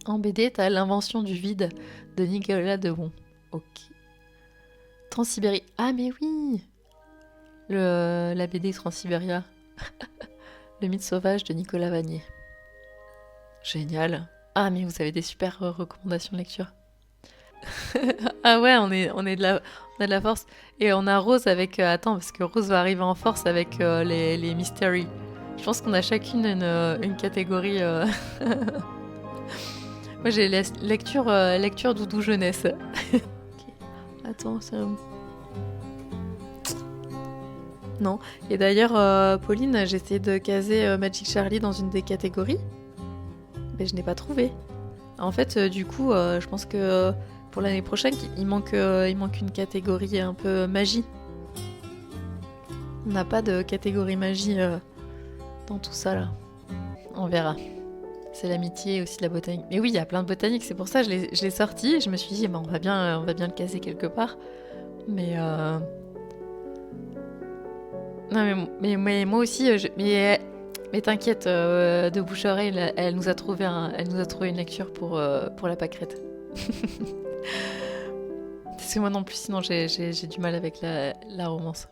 En BD, t'as L'invention du vide de Nicolas Debon. Ok. Transsibérie. Ah, mais oui! La BD Transsibéria. Le mythe sauvage de Nicolas Vanier. Génial. Ah, mais vous avez des super recommandations de lecture. Ah ouais, on a de la force. Et on a Rose avec... attends, parce que Rose va arriver en force avec les mysteries. Je pense qu'on a chacune une catégorie... Moi, j'ai lecture doudou jeunesse. Okay. Attends, ça... Non. Et d'ailleurs, Pauline, j'ai essayé de caser Magic Charlie dans une des catégories. Mais je n'ai pas trouvé. En fait, du coup, je pense que pour l'année prochaine, il manque une catégorie un peu magie. On n'a pas de catégorie magie dans tout ça, là. On verra. C'est l'amitié et aussi la botanique. Mais oui, il y a plein de botanique, c'est pour ça que je l'ai sorti. Et je me suis dit, on va bien le caser quelque part. Mais... Non, mais moi aussi, mais t'inquiète, de bouche-oreille, elle nous a trouvé une lecture pour la pâquerette. Parce C'est moi non plus, sinon j'ai du mal avec la romance.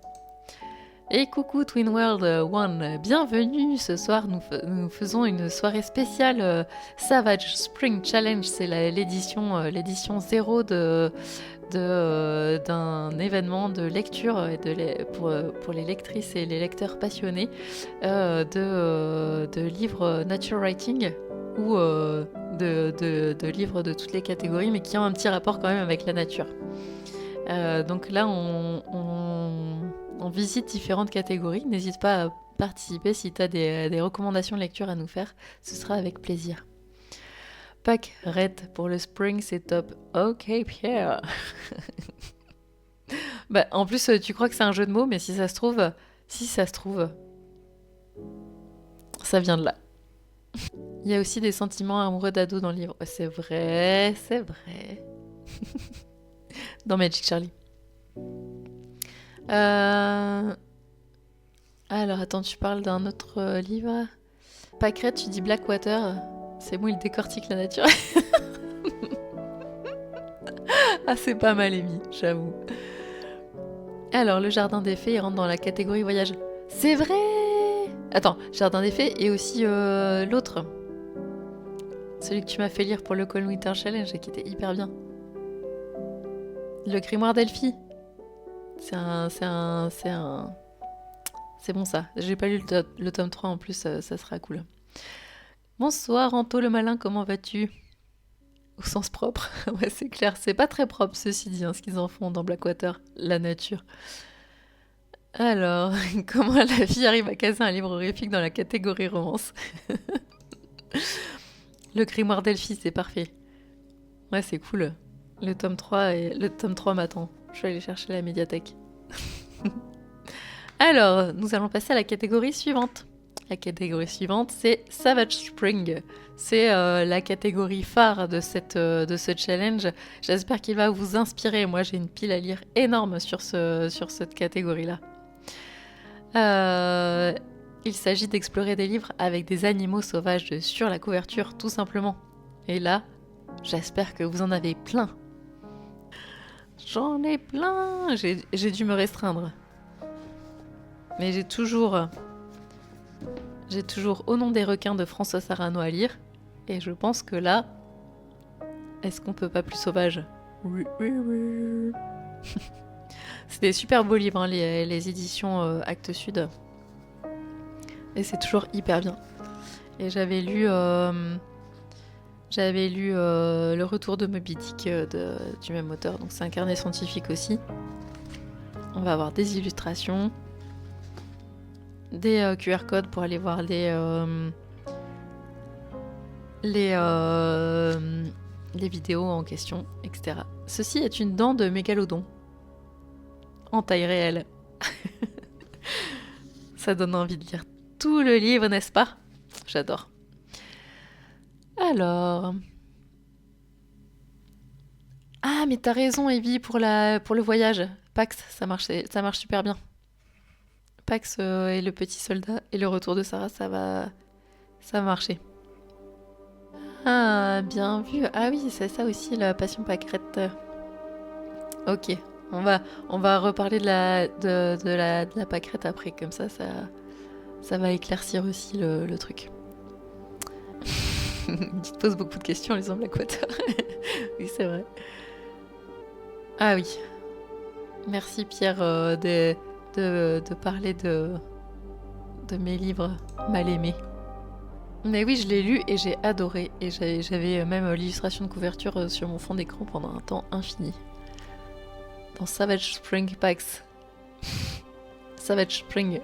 Et coucou Twin World One, bienvenue. Ce soir nous faisons une soirée spéciale Savage Spring Challenge. C'est l'édition 0 d'un événement de lecture pour les lectrices et les lecteurs passionnés de livres nature writing ou de livres de toutes les catégories, mais qui ont un petit rapport quand même avec la nature. Donc là, on visite différentes catégories. N'hésite pas à participer si tu as des recommandations de lecture à nous faire. Ce sera avec plaisir. Pack Red pour le spring, c'est top. Ok, Pierre. Bah, en plus, tu crois que c'est un jeu de mots, mais si ça se trouve, ça vient de là. Il y a aussi des sentiments amoureux d'ado dans le livre. C'est vrai, c'est vrai. Dans Magic Charlie. Alors, attends, tu parles d'un autre livre. Pack Red, tu dis Blackwater. C'est bon, il décortique la nature. Ah, c'est pas mal, Amy, j'avoue. Alors, le jardin des fées, il rentre dans la catégorie voyage. C'est vrai! Attends, jardin des fées et aussi l'autre. Celui que tu m'as fait lire pour le Cold Winter Challenge et qui était hyper bien. Le grimoire d'Elfie. C'est bon ça. J'ai pas lu le tome 3 en plus, ça sera cool. Bonsoir Anto le malin, comment vas-tu? Au sens propre. Ouais, c'est clair, c'est pas très propre ceci dit, ce qu'ils en font dans Blackwater, la nature. Alors, comment la fille arrive à caser un livre horrifique dans la catégorie romance? Le grimoire d'Elfie, c'est parfait. Ouais, c'est cool. Le tome 3 m'attend. Je vais aller chercher la médiathèque. Alors, nous allons passer à la catégorie suivante. La catégorie suivante, c'est Savage Spring. C'est la catégorie phare de ce challenge. J'espère qu'il va vous inspirer. Moi, j'ai une pile à lire énorme sur cette catégorie-là. Il s'agit d'explorer des livres avec des animaux sauvages sur la couverture, tout simplement. Et là, j'espère que vous en avez plein. J'en ai plein. J'ai dû me restreindre. Mais j'ai toujours Au nom des requins de François Sarano à lire. Et je pense que là, est-ce qu'on peut pas plus sauvage? Oui. C'est des super beaux livres, hein, les éditions Actes Sud. Et c'est toujours hyper bien. Et j'avais lu Le Retour de Moby Dick du même auteur. Donc c'est un carnet scientifique aussi. On va avoir des illustrations, des QR codes pour aller voir les vidéos en question, etc. Ceci est une dent de mégalodon en taille réelle. Ça donne envie de lire tout le livre, n'est-ce pas? J'adore. Alors... Ah, mais t'as raison, Evie, pour le voyage. Pax, ça marche super bien. Pax et le petit soldat et le retour de Sarah, ça va marcher. Ah, bien vu. Ah oui, c'est ça aussi, la passion pâquerette. Ok, on va reparler de la pâquerette après, comme ça va éclaircir aussi le truc. Tu te poses beaucoup de questions en lisant Blackwater. Oui, c'est vrai. Ah oui. Merci Pierre de parler de mes livres mal aimés. Mais oui, je l'ai lu et j'ai adoré. Et j'avais même l'illustration de couverture sur mon fond d'écran pendant un temps infini. Dans Savage Spring Pax. Savage Spring.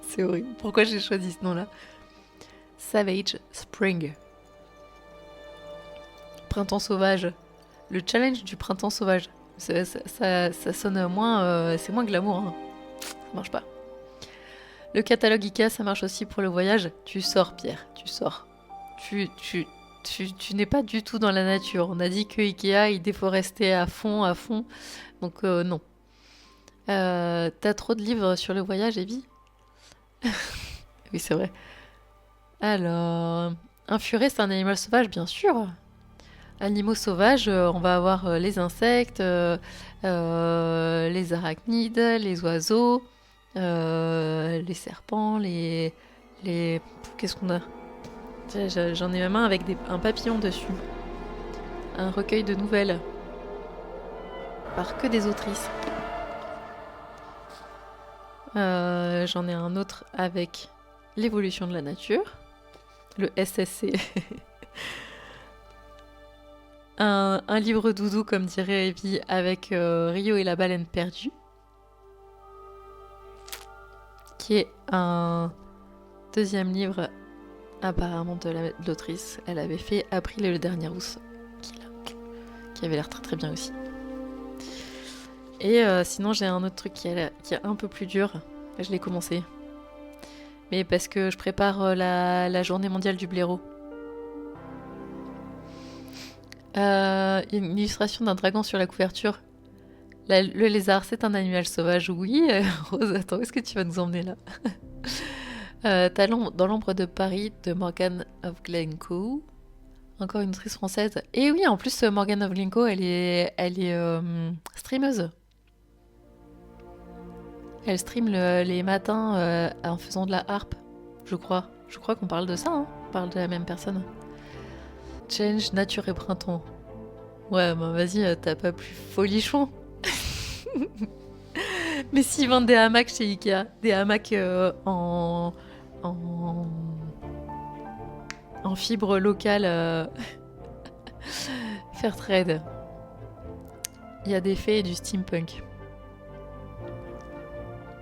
C'est horrible. Pourquoi j'ai choisi ce nom-là? Savage Spring. Printemps sauvage. Le challenge du printemps sauvage. Ça sonne moins... c'est moins glamour. Hein. Ça marche pas. Le catalogue Ikea, ça marche aussi pour le voyage. Tu sors, Pierre. Tu sors. Tu n'es pas du tout dans la nature. On a dit que Ikea, il déforestait à fond. Donc non. T'as trop de livres sur le voyage, Evie? Oui, c'est vrai. Alors... Un furet, c'est un animal sauvage, bien sûr. Animaux sauvages, on va avoir les insectes, les arachnides, les oiseaux, les serpents, les... Qu'est-ce qu'on a? Tiens, j'en ai même un avec un papillon dessus. Un recueil de nouvelles par que des autrices. J'en ai un autre avec l'évolution de la nature, le SSC. Un livre doudou, comme dirait Evie, avec Rio et la baleine perdue, qui est un deuxième livre apparemment de l'autrice. Elle avait fait April et le dernier ours, qui avait l'air très très bien aussi. Et sinon j'ai un autre truc qui est un peu plus dur. Je l'ai commencé. Mais parce que je prépare la journée mondiale du blaireau. Une illustration d'un dragon sur la couverture. Le lézard, c'est un animal sauvage, oui. Rose, attends, est-ce que tu vas nous emmener là? Talon dans l'ombre de Paris de Morgane of Glencoe. Encore une autrice française. Et oui, en plus, Morgane of Glencoe, elle est streameuse. Elle stream les matins en faisant de la harpe, je crois. Je crois qu'on parle de ça, hein. On parle de la même personne. Change, nature et printemps. Ouais, bah vas-y, t'as pas plus folichon. Mais s'ils vendent des hamacs chez Ikea, des hamacs en fibre locale Fairtrade. Il y a des fées et du steampunk.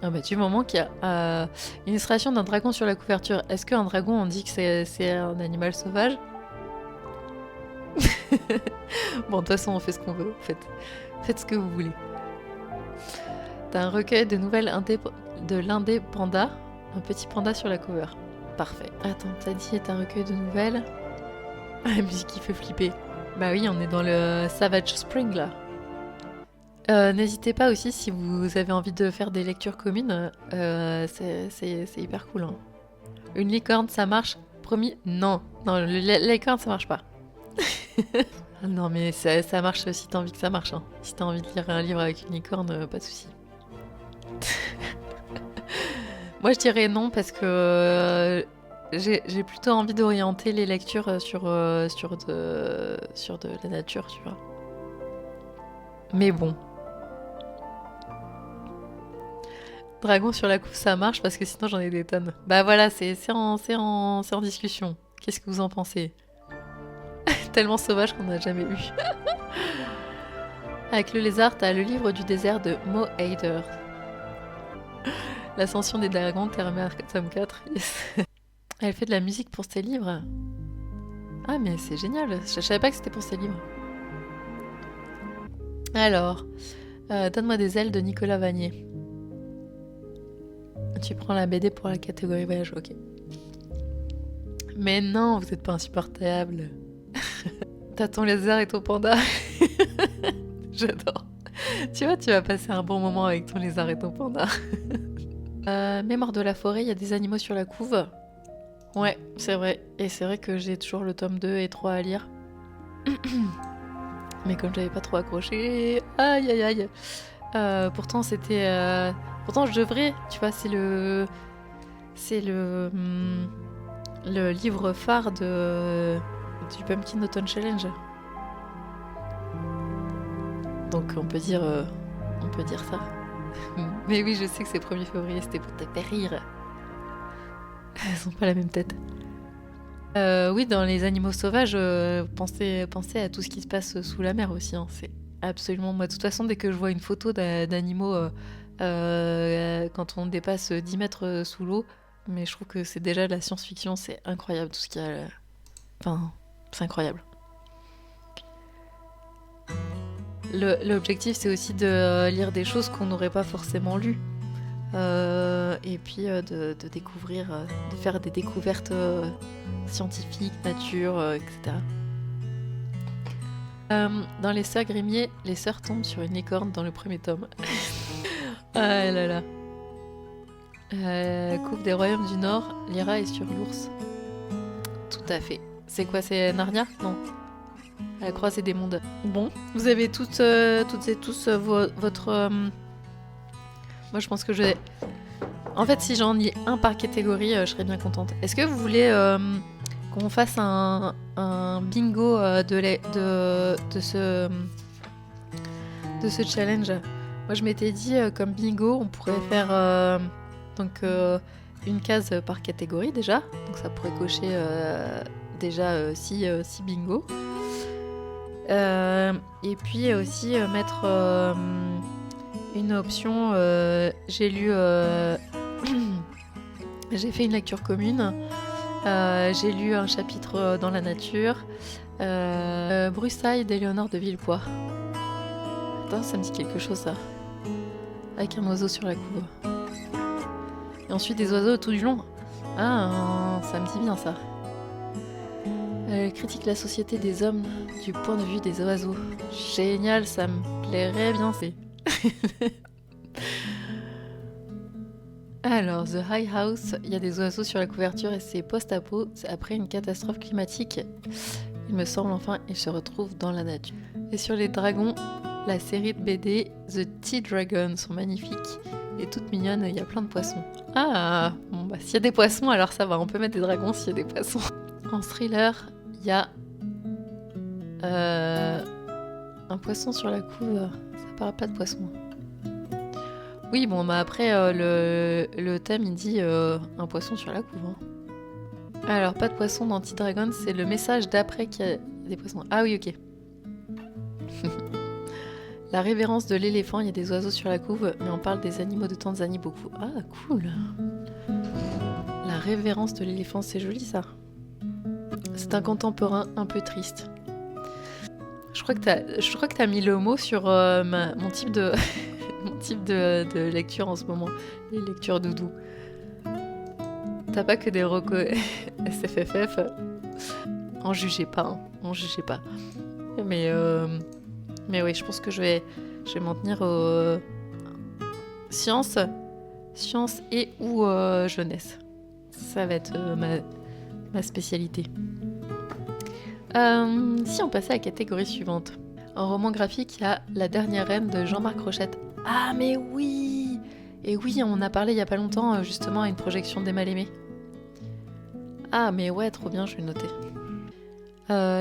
Ah bah du moment qu'il y a une illustration d'un dragon sur la couverture, est-ce qu'un dragon on dit que c'est un animal sauvage? Bon, de toute façon on fait ce qu'on veut, faites ce que vous voulez. T'as un recueil de nouvelles de l'indé panda, un petit panda sur la cover. Parfait. Attends, t'as dit t'as un recueil de nouvelles? La musique qui fait flipper. Bah oui, on est dans le Savage Spring là. N'hésitez pas aussi si vous avez envie de faire des lectures communes, c'est hyper cool. Hein. Une licorne, ça marche? Promis? Non, la licorne, ça marche pas. Non, mais ça marche si t'as envie que ça marche. Hein. Si t'as envie de lire un livre avec une licorne, pas de souci. Moi, je dirais non parce que j'ai plutôt envie d'orienter les lectures sur de la nature, tu vois. Mais bon. Dragon sur la coupe, ça marche parce que sinon j'en ai des tonnes. Bah voilà, c'est en discussion. Qu'est-ce que vous en pensez? Tellement sauvage qu'on n'a jamais eu. Avec le lézard, t'as le livre du désert de Mo Hayder. L'ascension des dragons, tome 4. Yes. Elle fait de la musique pour ses livres. Ah mais c'est génial, je savais pas que c'était pour ses livres. Alors, Donne-moi des ailes de Nicolas Vanier. Tu prends la BD pour la catégorie voyage, ok. Mais non, vous êtes pas insupportable. T'as ton lézard et ton panda. J'adore. Tu vois, tu vas passer un bon moment avec ton lézard et ton panda. Mémoire de la forêt, il y a des animaux sur la couve. Ouais, c'est vrai. Et c'est vrai que j'ai toujours le tome 2 et 3 à lire. Mais comme j'avais pas trop accroché... Aïe aïe aïe. Pourtant c'était... Pourtant je devrais, tu vois, c'est le livre phare du Pumpkin Autumn Challenge. Donc on peut dire ça. Mais oui, je sais que c'est 1er février, c'était pour te faire rire. Elles ont pas la même tête. Oui, dans les animaux sauvages, pensez à tout ce qui se passe sous la mer aussi. Hein. C'est absolument... Moi, de toute façon, dès que je vois une photo d'animaux quand on dépasse 10 mètres sous l'eau, mais je trouve que c'est déjà de la science-fiction, c'est incroyable tout ce qu'il y a... Enfin, c'est incroyable. L'objectif, c'est aussi de lire des choses qu'on n'aurait pas forcément lues. Et puis de découvrir, de faire des découvertes scientifiques, nature, etc. Dans les sœurs Grimier, les sœurs tombent sur une licorne dans le premier tome. Ah là là. Coupe des royaumes du Nord, Lyra est sur l'ours. Tout à fait. C'est quoi, c'est Narnia? Non. à la croisée des mondes. Bon, vous avez toutes et tous votre... Moi, je pense que je vais... En fait, si j'en ai un par catégorie, je serais bien contente. Est-ce que vous voulez qu'on fasse un bingo de ce challenge? Moi, je m'étais dit, comme bingo, on pourrait faire une case par catégorie déjà. Donc, ça pourrait cocher déjà 6 bingo. Et puis aussi mettre une option. J'ai lu... j'ai fait une lecture commune. J'ai lu un chapitre dans la nature. Broussailles d'Éléonore de Villepoix. Attends, ça me dit quelque chose ça. Avec un oiseau sur la couve. Et ensuite des oiseaux tout du long. Ah, ça me dit bien ça. Critique la société des hommes du point de vue des oiseaux. Génial, ça me plairait bien. Alors, The High House, il y a des oiseaux sur la couverture et c'est post-apo, c'est après une catastrophe climatique. Il me semble enfin, ils se retrouvent dans la nature. Et sur les dragons, la série de BD The Tea Dragon sont magnifiques et toutes mignonnes, il y a plein de poissons. Ah, bon bah s'il y a des poissons, alors ça va, on peut mettre des dragons s'il y a des poissons. En thriller, il y a un poisson sur la couve, ça paraît pas de poisson. Oui, bon, bah après, le thème, il dit un poisson sur la couve. Hein. Alors, pas de poisson dans T-Dragon, c'est le message d'après qu'il y a des poissons. Ah oui, ok. La révérence de l'éléphant, il y a des oiseaux sur la couve, mais on parle des animaux de Tanzanie beaucoup. Ah, cool. La révérence de l'éléphant, c'est joli ça. C'est un contemporain un peu triste. Je crois que t'as mis le mot sur mon type de... mon type de lecture en ce moment, les lectures doudou. T'as pas que des recos SFFF. En jugez pas, hein. En jugez pas. Mais oui, je pense que je vais m'en tenir aux sciences et ou jeunesse. Ça va être ma spécialité. Si on passait à la catégorie suivante. En roman graphique, il y a La dernière reine de Jean-Marc Rochette. Ah mais oui! Et oui, on a parlé il y a pas longtemps justement à une projection des Mal-Aimés. Ah mais ouais, trop bien, je vais le noter.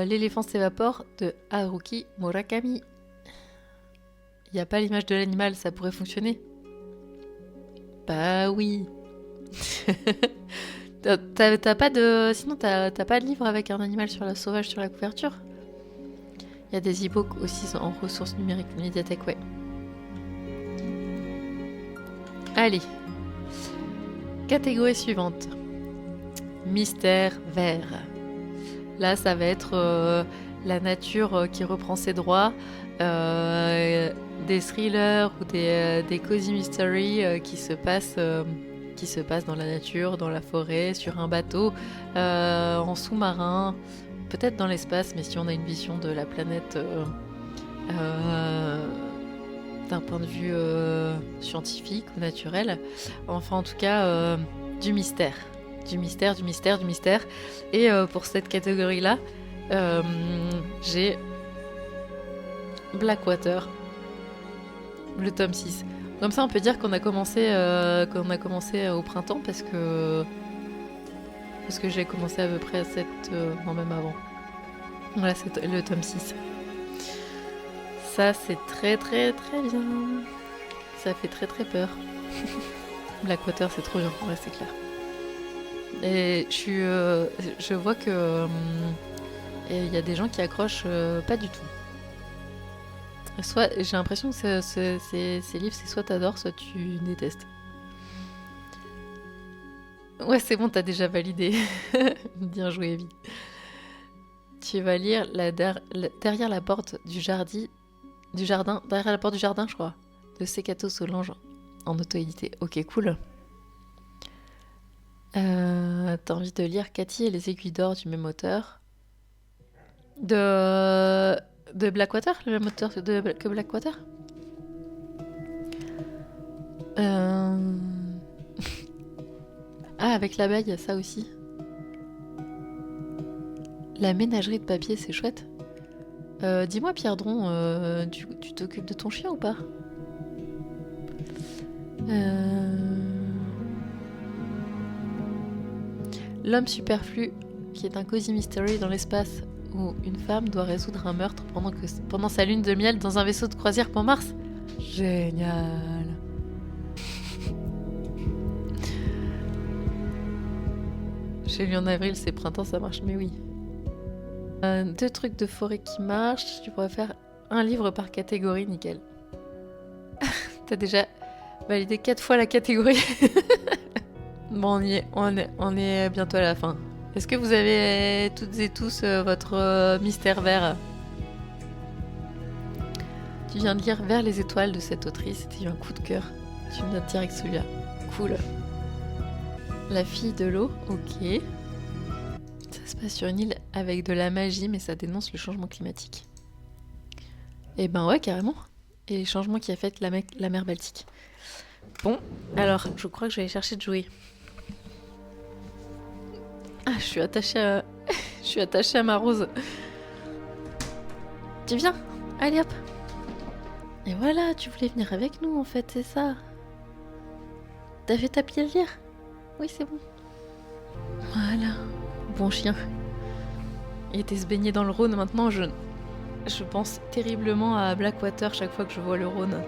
L'éléphant s'évapore de Haruki Murakami. Il n'y a pas l'image de l'animal, ça pourrait fonctionner? Bah oui. T'as pas de... Sinon, t'as pas de livre avec un animal sauvage sur la couverture? Il y a des e-books aussi en ressources numériques, médiathèque, ouais. Allez. Catégorie suivante. Mystère vert. Là, ça va être la nature qui reprend ses droits, des thrillers ou des cozy mystery qui se passent dans la nature, dans la forêt, sur un bateau, en sous-marin, peut-être dans l'espace, mais si on a une vision de la planète d'un point de vue scientifique ou naturel. Enfin, en tout cas, du mystère. Du mystère. Et pour cette catégorie-là, j'ai Blackwater, le tome 6. Comme ça, on peut dire qu'on a commencé au printemps parce que j'ai commencé à peu près même avant. Voilà, c'est le tome 6. Ça, c'est très très très bien. Ça fait très très peur. Blackwater, c'est trop bien, ouais, c'est clair. Et je vois que il y a des gens qui accrochent pas du tout. Soit j'ai l'impression que ces livres, c'est soit t'adores, soit tu détestes. Ouais, c'est bon, t'as déjà validé. Bien joué, Evie. Tu vas lire derrière la porte du jardin, derrière la porte du jardin, je crois, de Sekato Solange en auto-édité. Ok, cool. T'as envie de lire Cathy et les aiguilles d'or du même auteur de Blackwater, le même auteur que Blackwater. Ah, avec l'abeille, il y a ça aussi. La ménagerie de papier, c'est chouette. Dis-moi, Pierdron, tu t'occupes de ton chien ou pas? L'homme superflu, qui est un cozy mystery dans l'espace où une femme doit résoudre un meurtre pendant sa lune de miel dans un vaisseau de croisière pour Mars. Génial. J'ai lu en avril, c'est printemps, ça marche, mais oui. 2 trucs de forêt qui marchent, tu pourrais faire un livre par catégorie, nickel. T'as déjà validé 4 fois la catégorie. Bon, on est bientôt à la fin. Est-ce que vous avez toutes et tous votre mystère vert? Tu viens de lire Vers les étoiles de cette autrice, c'était un coup de cœur. Tu me notes direct celui-là. Cool. La fille de l'eau, ok. Ça se passe sur une île avec de la magie, mais ça dénonce le changement climatique. Eh ben ouais, carrément. Et les changements qui affectent la mer Baltique. Bon, alors, je crois que je vais aller chercher de jouer. Ah, je suis attachée à... je suis attachée à ma rose. Tu viens? Allez hop. Et voilà, tu voulais venir avec nous en fait, c'est ça. T'as fait ta lire? Oui, c'est bon. Voilà. Bon chien. Il était se baigner dans le Rhône, maintenant je pense terriblement à Blackwater chaque fois que je vois le Rhône.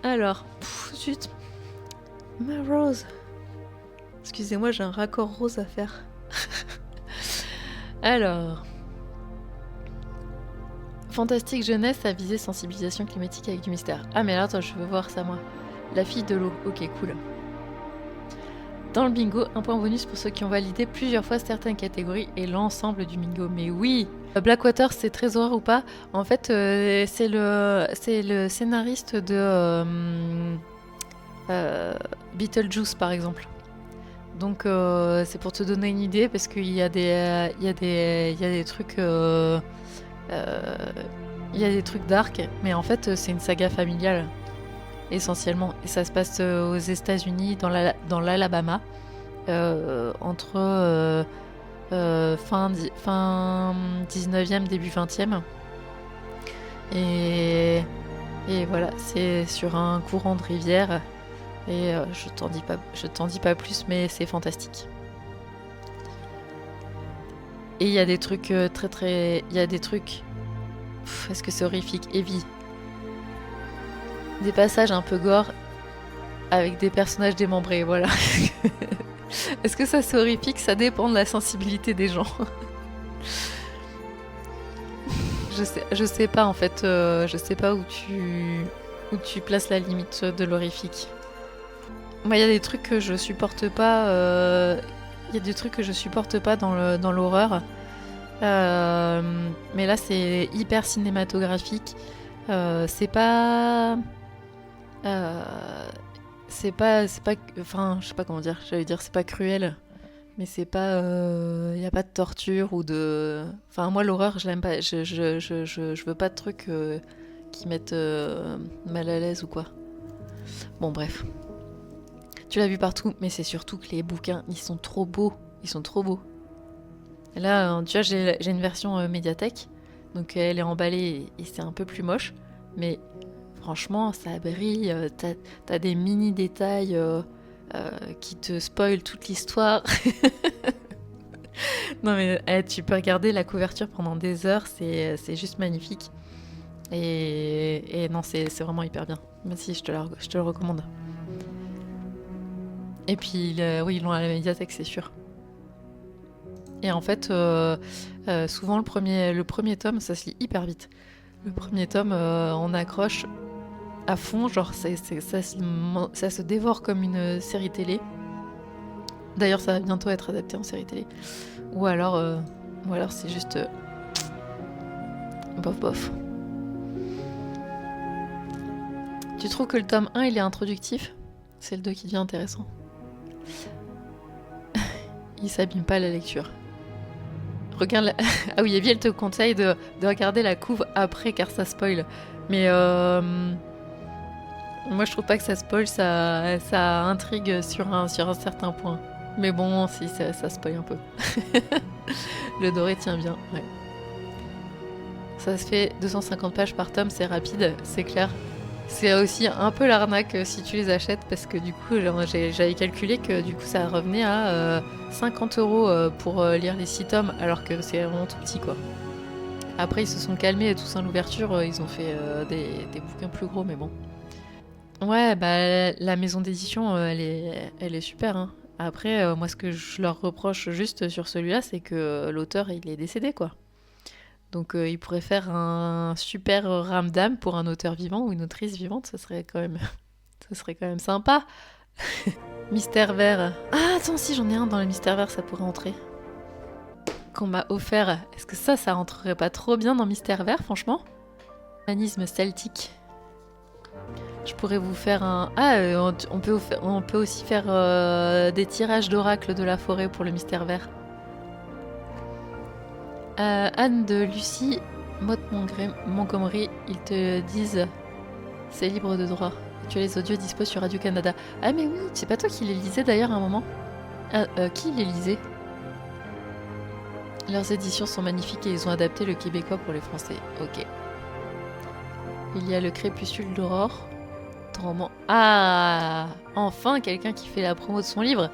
Alors, zut. Ma rose. Excusez-moi, j'ai un raccord rose à faire. Alors... Fantastique jeunesse à viser sensibilisation climatique avec du mystère. Ah mais là, attends, je veux voir ça moi. La fille de l'eau, ok, cool. Dans le bingo, un point bonus pour ceux qui ont validé plusieurs fois certaines catégories et l'ensemble du bingo. Mais oui! Blackwater, c'est Trésor ou pas? En fait, c'est le scénariste de Beetlejuice, par exemple. Donc, c'est pour te donner une idée, parce qu'il y a des trucs... il y a des trucs dark, mais en fait, c'est une saga familiale, essentiellement. Et ça se passe aux États-Unis, dans l'Alabama, entre fin 19e, début 20e. Et voilà, c'est sur un courant de rivière. Et je t'en dis pas plus, mais c'est fantastique. Et il y a des trucs il y a des trucs... Est-ce que c'est horrifique? Heavy. Des passages un peu gore avec des personnages démembrés, voilà. Est-ce que ça c'est horrifique? Ça dépend de la sensibilité des gens. Je sais pas en fait, je sais pas où tu places la limite de l'horrifique. Moi, il y a des trucs que je supporte pas. Il y a des trucs que je supporte pas dans l'horreur. Mais là, c'est hyper cinématographique. C'est pas. C'est pas. Enfin, je sais pas comment dire. J'allais dire, c'est pas cruel. Mais c'est pas. Y a pas de torture ou de. Enfin, moi, l'horreur, je l'aime pas. Je veux pas de trucs qui mettent mal à l'aise ou quoi. Bon, bref. Tu l'as vu partout, mais c'est surtout que les bouquins, ils sont trop beaux. Ils sont trop beaux. Et là, tu vois, j'ai une version médiathèque. Donc elle est emballée et c'est un peu plus moche. Mais franchement, ça brille. T'as des mini détails qui te spoilent toute l'histoire. Non mais tu peux regarder la couverture pendant des heures. C'est juste magnifique. Et non, c'est vraiment hyper bien. Même si je te le recommande. Et puis, oui, ils l'ont à la médiathèque, c'est sûr. Et en fait, souvent, le premier tome, ça se lit hyper vite. Le premier tome, on accroche à fond, genre, ça se dévore comme une série télé. D'ailleurs, ça va bientôt être adapté en série télé. Ou alors c'est juste... bof bof. Tu trouves que le tome 1, il est introductif? C'est le 2 qui devient intéressant. Il s'abîme pas à la lecture. Regarde Ah oui, Evie, elle te conseille de regarder la couve après car ça spoil. Mais moi je trouve pas que ça spoil, ça intrigue sur un certain point. Mais bon, si, ça spoil un peu. Le doré tient bien, ouais. Ça se fait 250 pages par tome, c'est rapide, c'est clair. C'est aussi un peu l'arnaque si tu les achètes parce que du coup j'avais calculé que du coup ça revenait à 50 € pour lire les 6 tomes alors que c'est vraiment tout petit quoi. Après ils se sont calmés tous à l'ouverture, ils ont fait des bouquins plus gros mais bon. Ouais bah la maison d'édition elle est super hein. Après moi ce que je leur reproche juste sur celui-là c'est que l'auteur il est décédé quoi. Donc il pourrait faire un super ramdam pour un auteur vivant ou une autrice vivante, ça serait quand même, ça serait quand même sympa. Mystère vert. Ah attends si j'en ai un dans le mystère vert, ça pourrait entrer. Qu'on m'a offert. Est-ce que ça rentrerait pas trop bien dans mystère vert franchement? Humanisme celtique. Je pourrais vous faire un... Ah on peut aussi faire des tirages d'oracle de la forêt pour le mystère vert. Anne de Lucie Montgomery, ils te disent c'est libre de droit. Tu as les audios dispo sur Radio-Canada. Ah mais oui, c'est pas toi qui les lisais d'ailleurs à un moment? Qui les lisait? Leurs éditions sont magnifiques et ils ont adapté le québécois pour les français. Ok. Il y a le Crépuscule d'aurore. Ton roman. Ah, enfin quelqu'un qui fait la promo de son livre.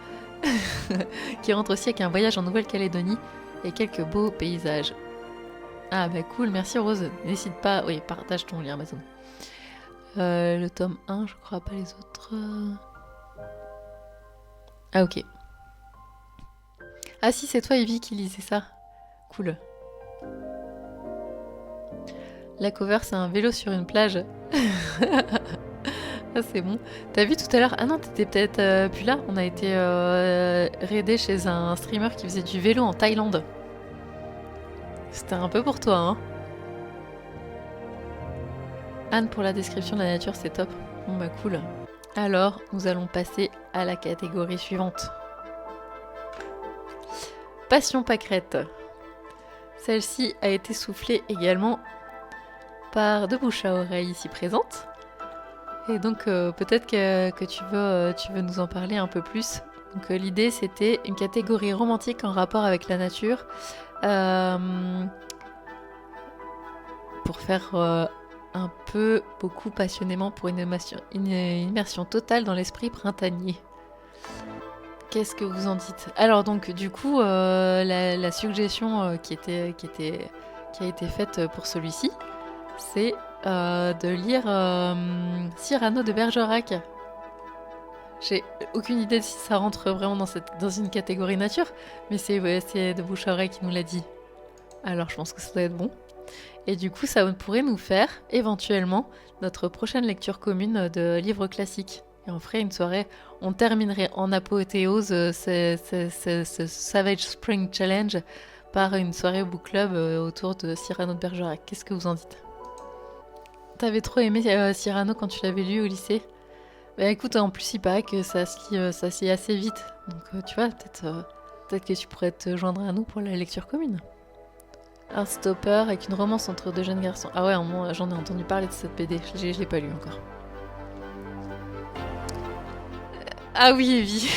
Qui rentre aussi avec un voyage en Nouvelle-Calédonie et quelques beaux paysages. Ah bah cool, merci Rose. N'hésite pas, oui, partage ton lien Amazon. Le tome 1, je crois pas les autres. Ah ok. Ah si, c'est toi Evie qui lisais ça. Cool. La cover, c'est un vélo sur une plage. Ah c'est bon. T'as vu tout à l'heure? Ah non, t'étais peut-être plus là. On a été raidé chez un streamer qui faisait du vélo en Thaïlande. C'était un peu pour toi, hein. Anne pour la description de la nature, c'est top. Bon bah cool. Alors, nous allons passer à la catégorie suivante. Passion pâquerette. Celle-ci a été soufflée également par de bouche à oreille ici présente. Et donc peut-être que tu veux nous en parler un peu plus. Donc l'idée c'était une catégorie romantique en rapport avec la nature. Pour faire un peu, beaucoup passionnément pour une immersion totale dans l'esprit printanier. Qu'est-ce que vous en dites? Alors donc du coup la suggestion qui a été faite pour celui-ci, c'est de lire Cyrano de Bergerac. J'ai aucune idée si ça rentre vraiment dans une catégorie nature, mais c'est de bouche à oreille qui nous l'a dit. Alors je pense que ça doit être bon. Et du coup ça pourrait nous faire éventuellement notre prochaine lecture commune de livres classiques. Et on ferait une soirée, on terminerait en apothéose ce Savage Spring Challenge par une soirée book club autour de Cyrano de Bergerac. Qu'est-ce que vous en dites? T'avais trop aimé Cyrano quand tu l'avais lu au lycée? Bah écoute, en plus il paraît que ça se lit assez vite. Donc tu vois, peut-être que tu pourrais te joindre à nous pour la lecture commune. Heartstopper avec une romance entre deux jeunes garçons. Ah ouais, moi j'en ai entendu parler de cette BD, je l'ai pas lu encore. Ah oui, Evie,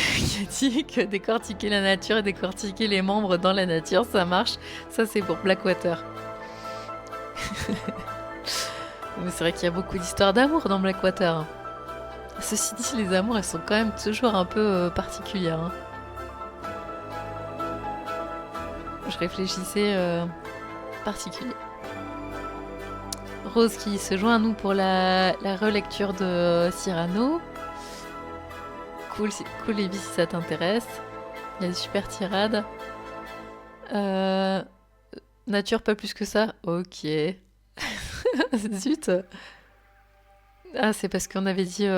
qui a dit que décortiquer la nature et décortiquer les membres dans la nature, ça marche. Ça c'est pour Blackwater. Mais c'est vrai qu'il y a beaucoup d'histoires d'amour dans Blackwater. Ceci dit, les amours, elles sont quand même toujours un peu particulières. Hein. Je réfléchissais particulier. Rose qui se joint à nous pour la relecture de Cyrano. Cool Evie si ça t'intéresse. Il y a des super tirades. Nature pas plus que ça. Ok. Zut. Ah, c'est parce qu'on avait dit,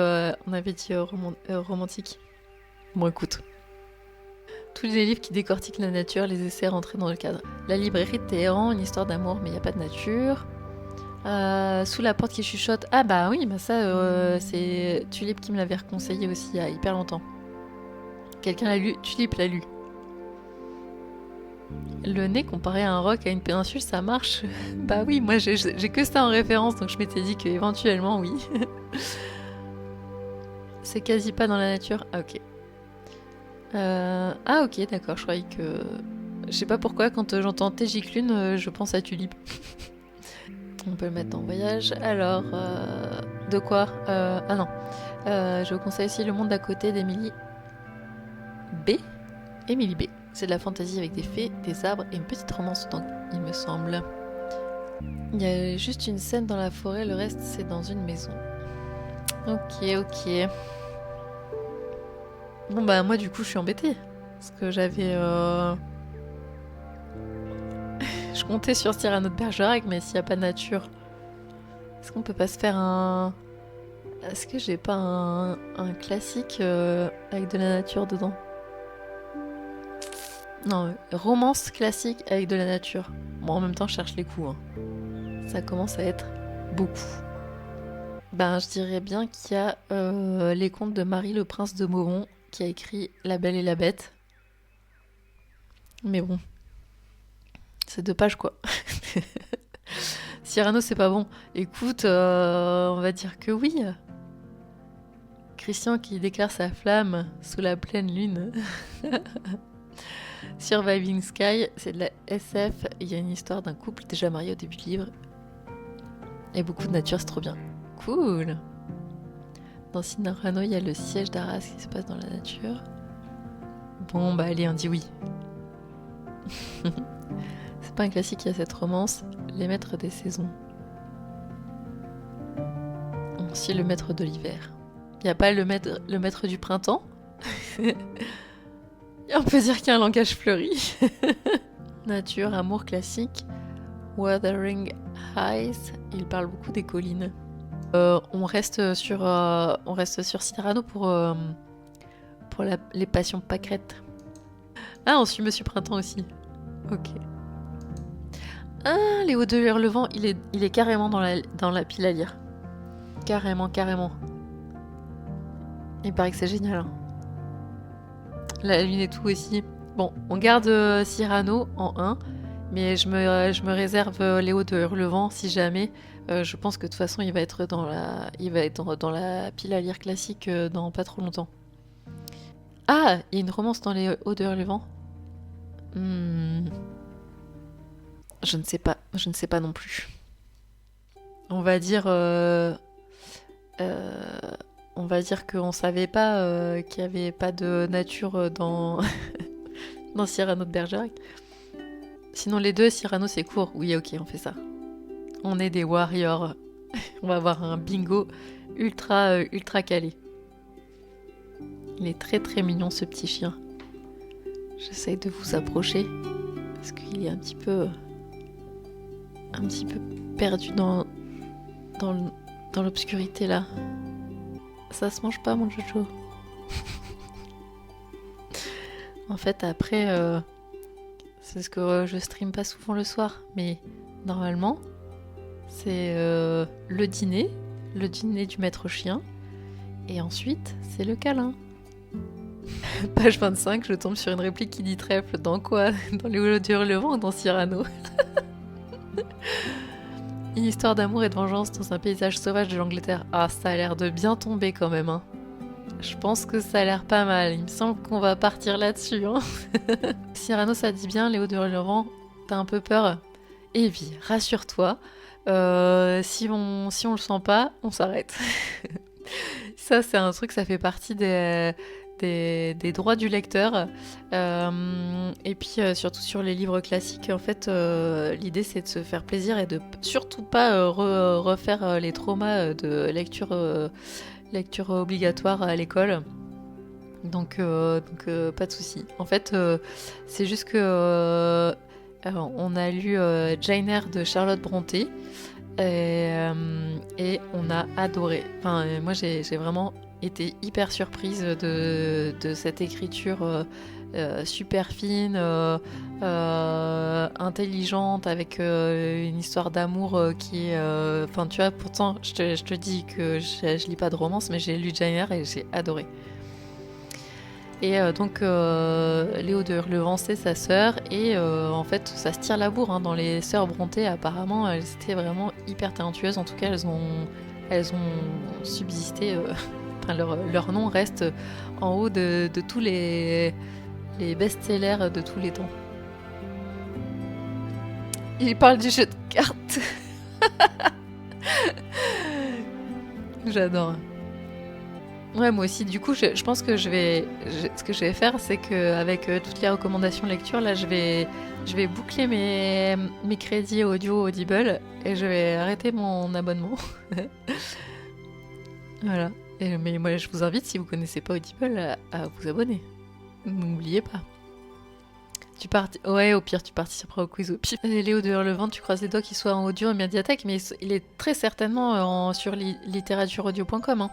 romantique. Bon, écoute. Tous les livres qui décortiquent la nature, les essais rentrés dans le cadre. La librairie de Téhéran, une histoire d'amour, mais il n'y a pas de nature. Sous la porte qui chuchote. Ah bah oui, bah ça, c'est Tulip qui me l'avait reconseillé aussi il y a hyper longtemps. Quelqu'un l'a lu? Tulip l'a lu. Le nez comparé à un roc à une péninsule, ça marche? Bah oui, moi j'ai que ça en référence, donc je m'étais dit qu'éventuellement, oui. C'est quasi pas dans la nature. Ah ok. Ah ok, d'accord, je croyais que... Je sais pas pourquoi, quand j'entends Tégiclune, je pense à Tulip. On peut le mettre en voyage. Alors, de quoi Ah non. Je vous conseille aussi Le Monde d'à côté d'Émilie B. Émilie B. C'est de la fantaisie avec des fées, des arbres et une petite romance dedans, il me semble. Il y a juste une scène dans la forêt, le reste c'est dans une maison. Ok. Bon bah moi du coup je suis embêtée. Parce que j'avais... Je comptais sur Cyrano de Bergerac, mais s'il n'y a pas de nature... Est-ce qu'on peut pas se faire un... Est-ce que j'ai pas un classique avec de la nature dedans? Non, romance classique avec de la nature. Bon, en même temps, je cherche les coups. Ça commence à être beaucoup. Ben, je dirais bien qu'il y a les contes de Marie le Prince de Mauron qui a écrit La Belle et la Bête. Mais bon, c'est 2 pages quoi. Cyrano, c'est pas bon. Écoute, on va dire que oui. Christian qui déclare sa flamme sous la pleine lune. Surviving Sky, c'est de la SF. Il y a une histoire d'un couple déjà marié au début du livre. Et beaucoup de nature, c'est trop bien. Cool. Dans Cyrano, il y a le siège d'Arras qui se passe dans la nature. Bon, bah allez, on dit oui. C'est pas un classique, il y a cette romance. Les maîtres des saisons. Aussi le maître de l'hiver. Il n'y a pas le maître du printemps. On peut dire qu'il y a un langage fleuri. Nature, amour classique. Wuthering Heights. Il parle beaucoup des collines. On reste sur Cyrano pour les passions pâquerettes. Ah, on suit Monsieur Printemps aussi. Ok. Ah, Léo de Hurlevent, il est carrément dans la pile à lire. Carrément. Il paraît que c'est génial. Hein. La lune et tout aussi. Bon, on garde Cyrano en 1, mais je me réserve Léo de Hurlevent si jamais. Je pense que de toute façon, il va être dans la pile à lire classique dans pas trop longtemps. Ah, il y a une romance dans les Hauts de Hurlevent. Je ne sais pas non plus. On va dire qu'on savait pas qu'il y avait pas de nature dans dans Cyrano de Bergerac. Sinon les deux, Cyrano c'est court. Oui, ok, on fait ça. On est des warriors. On va avoir un bingo ultra calé. Il est très mignon ce petit chien. J'essaye de vous approcher parce qu'il est un petit peu perdu dans l'obscurité là. Ça se mange pas mon Jojo. En fait après c'est ce que je stream pas souvent le soir, mais normalement c'est le dîner du maître chien et ensuite c'est le câlin. Page 25, je tombe sur une réplique qui dit trèfle. Dans quoi? Dans les Hauts du Hurlevent ou dans Cyrano? Une histoire d'amour et de vengeance dans un paysage sauvage de l'Angleterre. Ah, ça a l'air de bien tomber quand même. Hein. Je pense que ça a l'air pas mal. Il me semble qu'on va partir là-dessus. Hein. Cyrano, ça dit bien. Léo de Hurlevent, t'as un peu peur? Evie, rassure-toi. Si on le sent pas, on s'arrête. Ça, c'est un truc, ça fait partie des droits du lecteur. Et puis surtout sur les livres classiques, en fait, l'idée c'est de se faire plaisir et de surtout pas refaire les traumas de lecture obligatoire à l'école. Donc pas de souci. En fait, c'est juste que on a lu Jane Eyre de Charlotte Brontë et on a adoré. Enfin, moi j'ai vraiment été hyper surprise de cette écriture super fine, intelligente, avec une histoire d'amour qui est... Enfin, tu vois, pourtant, je te dis que je lis pas de romance, mais j'ai lu Jane Eyre et j'ai adoré. Et donc, Léo de Hurlevent, c'est sa sœur, et en fait, ça se tire la bourre. Hein, dans les sœurs Brontë, apparemment, elles étaient vraiment hyper talentueuses. En tout cas, elles ont subsisté... Enfin, leur nom reste en haut de tous les best-sellers de tous les temps. Il parle du jeu de cartes. J'adore. Ouais, moi aussi. Du coup, je pense que ce que je vais faire, c'est que avec toutes les recommandations lecture, là, je vais boucler mes crédits audio Audible et je vais arrêter mon abonnement. Voilà. Mais moi, je vous invite, si vous connaissez pas Audible, à vous abonner. N'oubliez pas. Ouais, au pire, tu participeras au quiz au pif. Léo de Hurlevent, tu croises les doigts qu'il soit en audio et médiathèque, mais il est très certainement sur littératureaudio.com. Hein.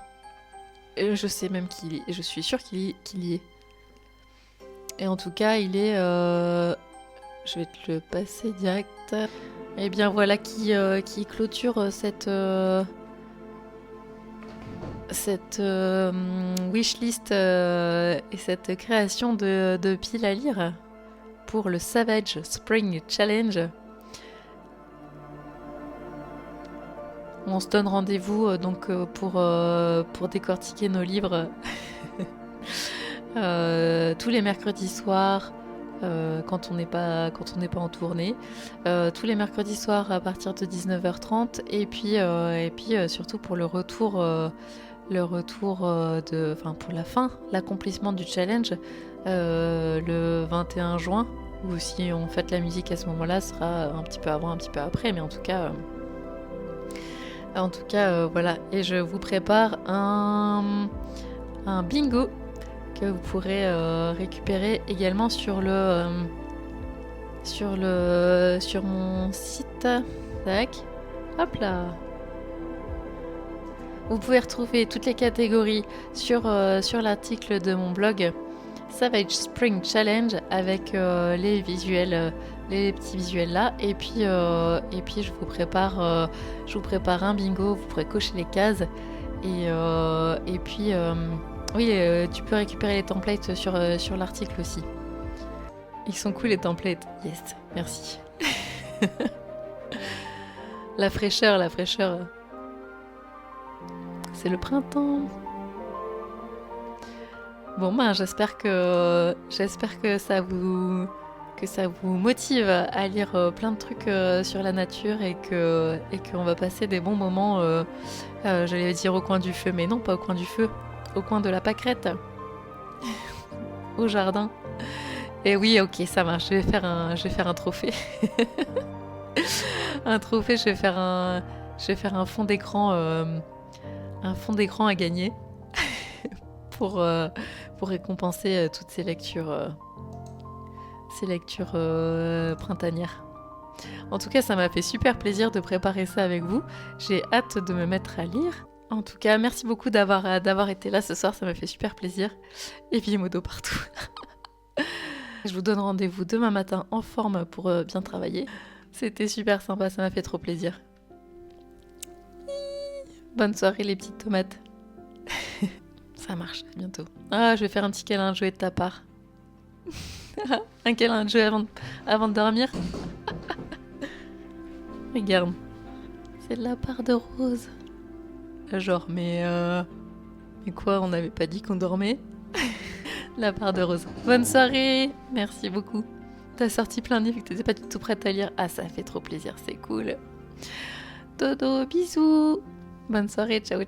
Je sais même qu'il y est. Je suis sûre qu'il y est. Et en tout cas, il est... Je vais te le passer direct. Et bien voilà qui clôture cette wishlist et cette création de piles à lire pour le Savage Spring Challenge. On se donne rendez-vous pour décortiquer nos livres tous les mercredis soirs quand on n'est pas en tournée, tous les mercredis soirs à partir de 19h30 et puis surtout pour le retour pour la fin, l'accomplissement du challenge le 21 juin, ou si on fête la musique à ce moment-là, ce sera un petit peu avant, un petit peu après, mais en tout cas, voilà. Et je vous prépare un bingo que vous pourrez récupérer également sur mon site. Tac. Hop là. Vous pouvez retrouver toutes les catégories sur l'article de mon blog Savage Spring Challenge avec les visuels, les petits visuels là. Et puis je vous prépare un bingo. Vous pourrez cocher les cases. Et puis oui, tu peux récupérer les templates sur l'article aussi. Ils sont cool les templates. Yes, merci. La fraîcheur. C'est le printemps. Bon ben j'espère que ça vous motive à lire plein de trucs sur la nature et qu'on va passer des bons moments. J'allais dire au coin du feu, mais non, pas au coin du feu, au coin de la pâquerette, au jardin. Et oui, ok, ça marche. Je vais faire un trophée. Un trophée. Je vais faire un fond d'écran. Un fond d'écran à gagner pour récompenser toutes ces lectures printanières. En tout cas, ça m'a fait super plaisir de préparer ça avec vous. J'ai hâte de me mettre à lire. En tout cas, merci beaucoup d'avoir été là ce soir, ça m'a fait super plaisir. Et puis modo partout. Je vous donne rendez-vous demain matin en forme pour bien travailler. C'était super sympa, ça m'a fait trop plaisir. Bonne soirée les petites tomates. Ça marche, à bientôt. Ah, je vais faire un petit câlin de jouet de ta part. Un câlin de jouet avant de dormir. Regarde. C'est de la part de Rose. Genre, mais quoi, on n'avait pas dit qu'on dormait? La part de Rose. Bonne soirée. Merci beaucoup. T'as sorti plein de livres que t'étais pas du tout prête à lire. Ah, ça fait trop plaisir, c'est cool. Dodo, bisous. Bonne soirée, ciao.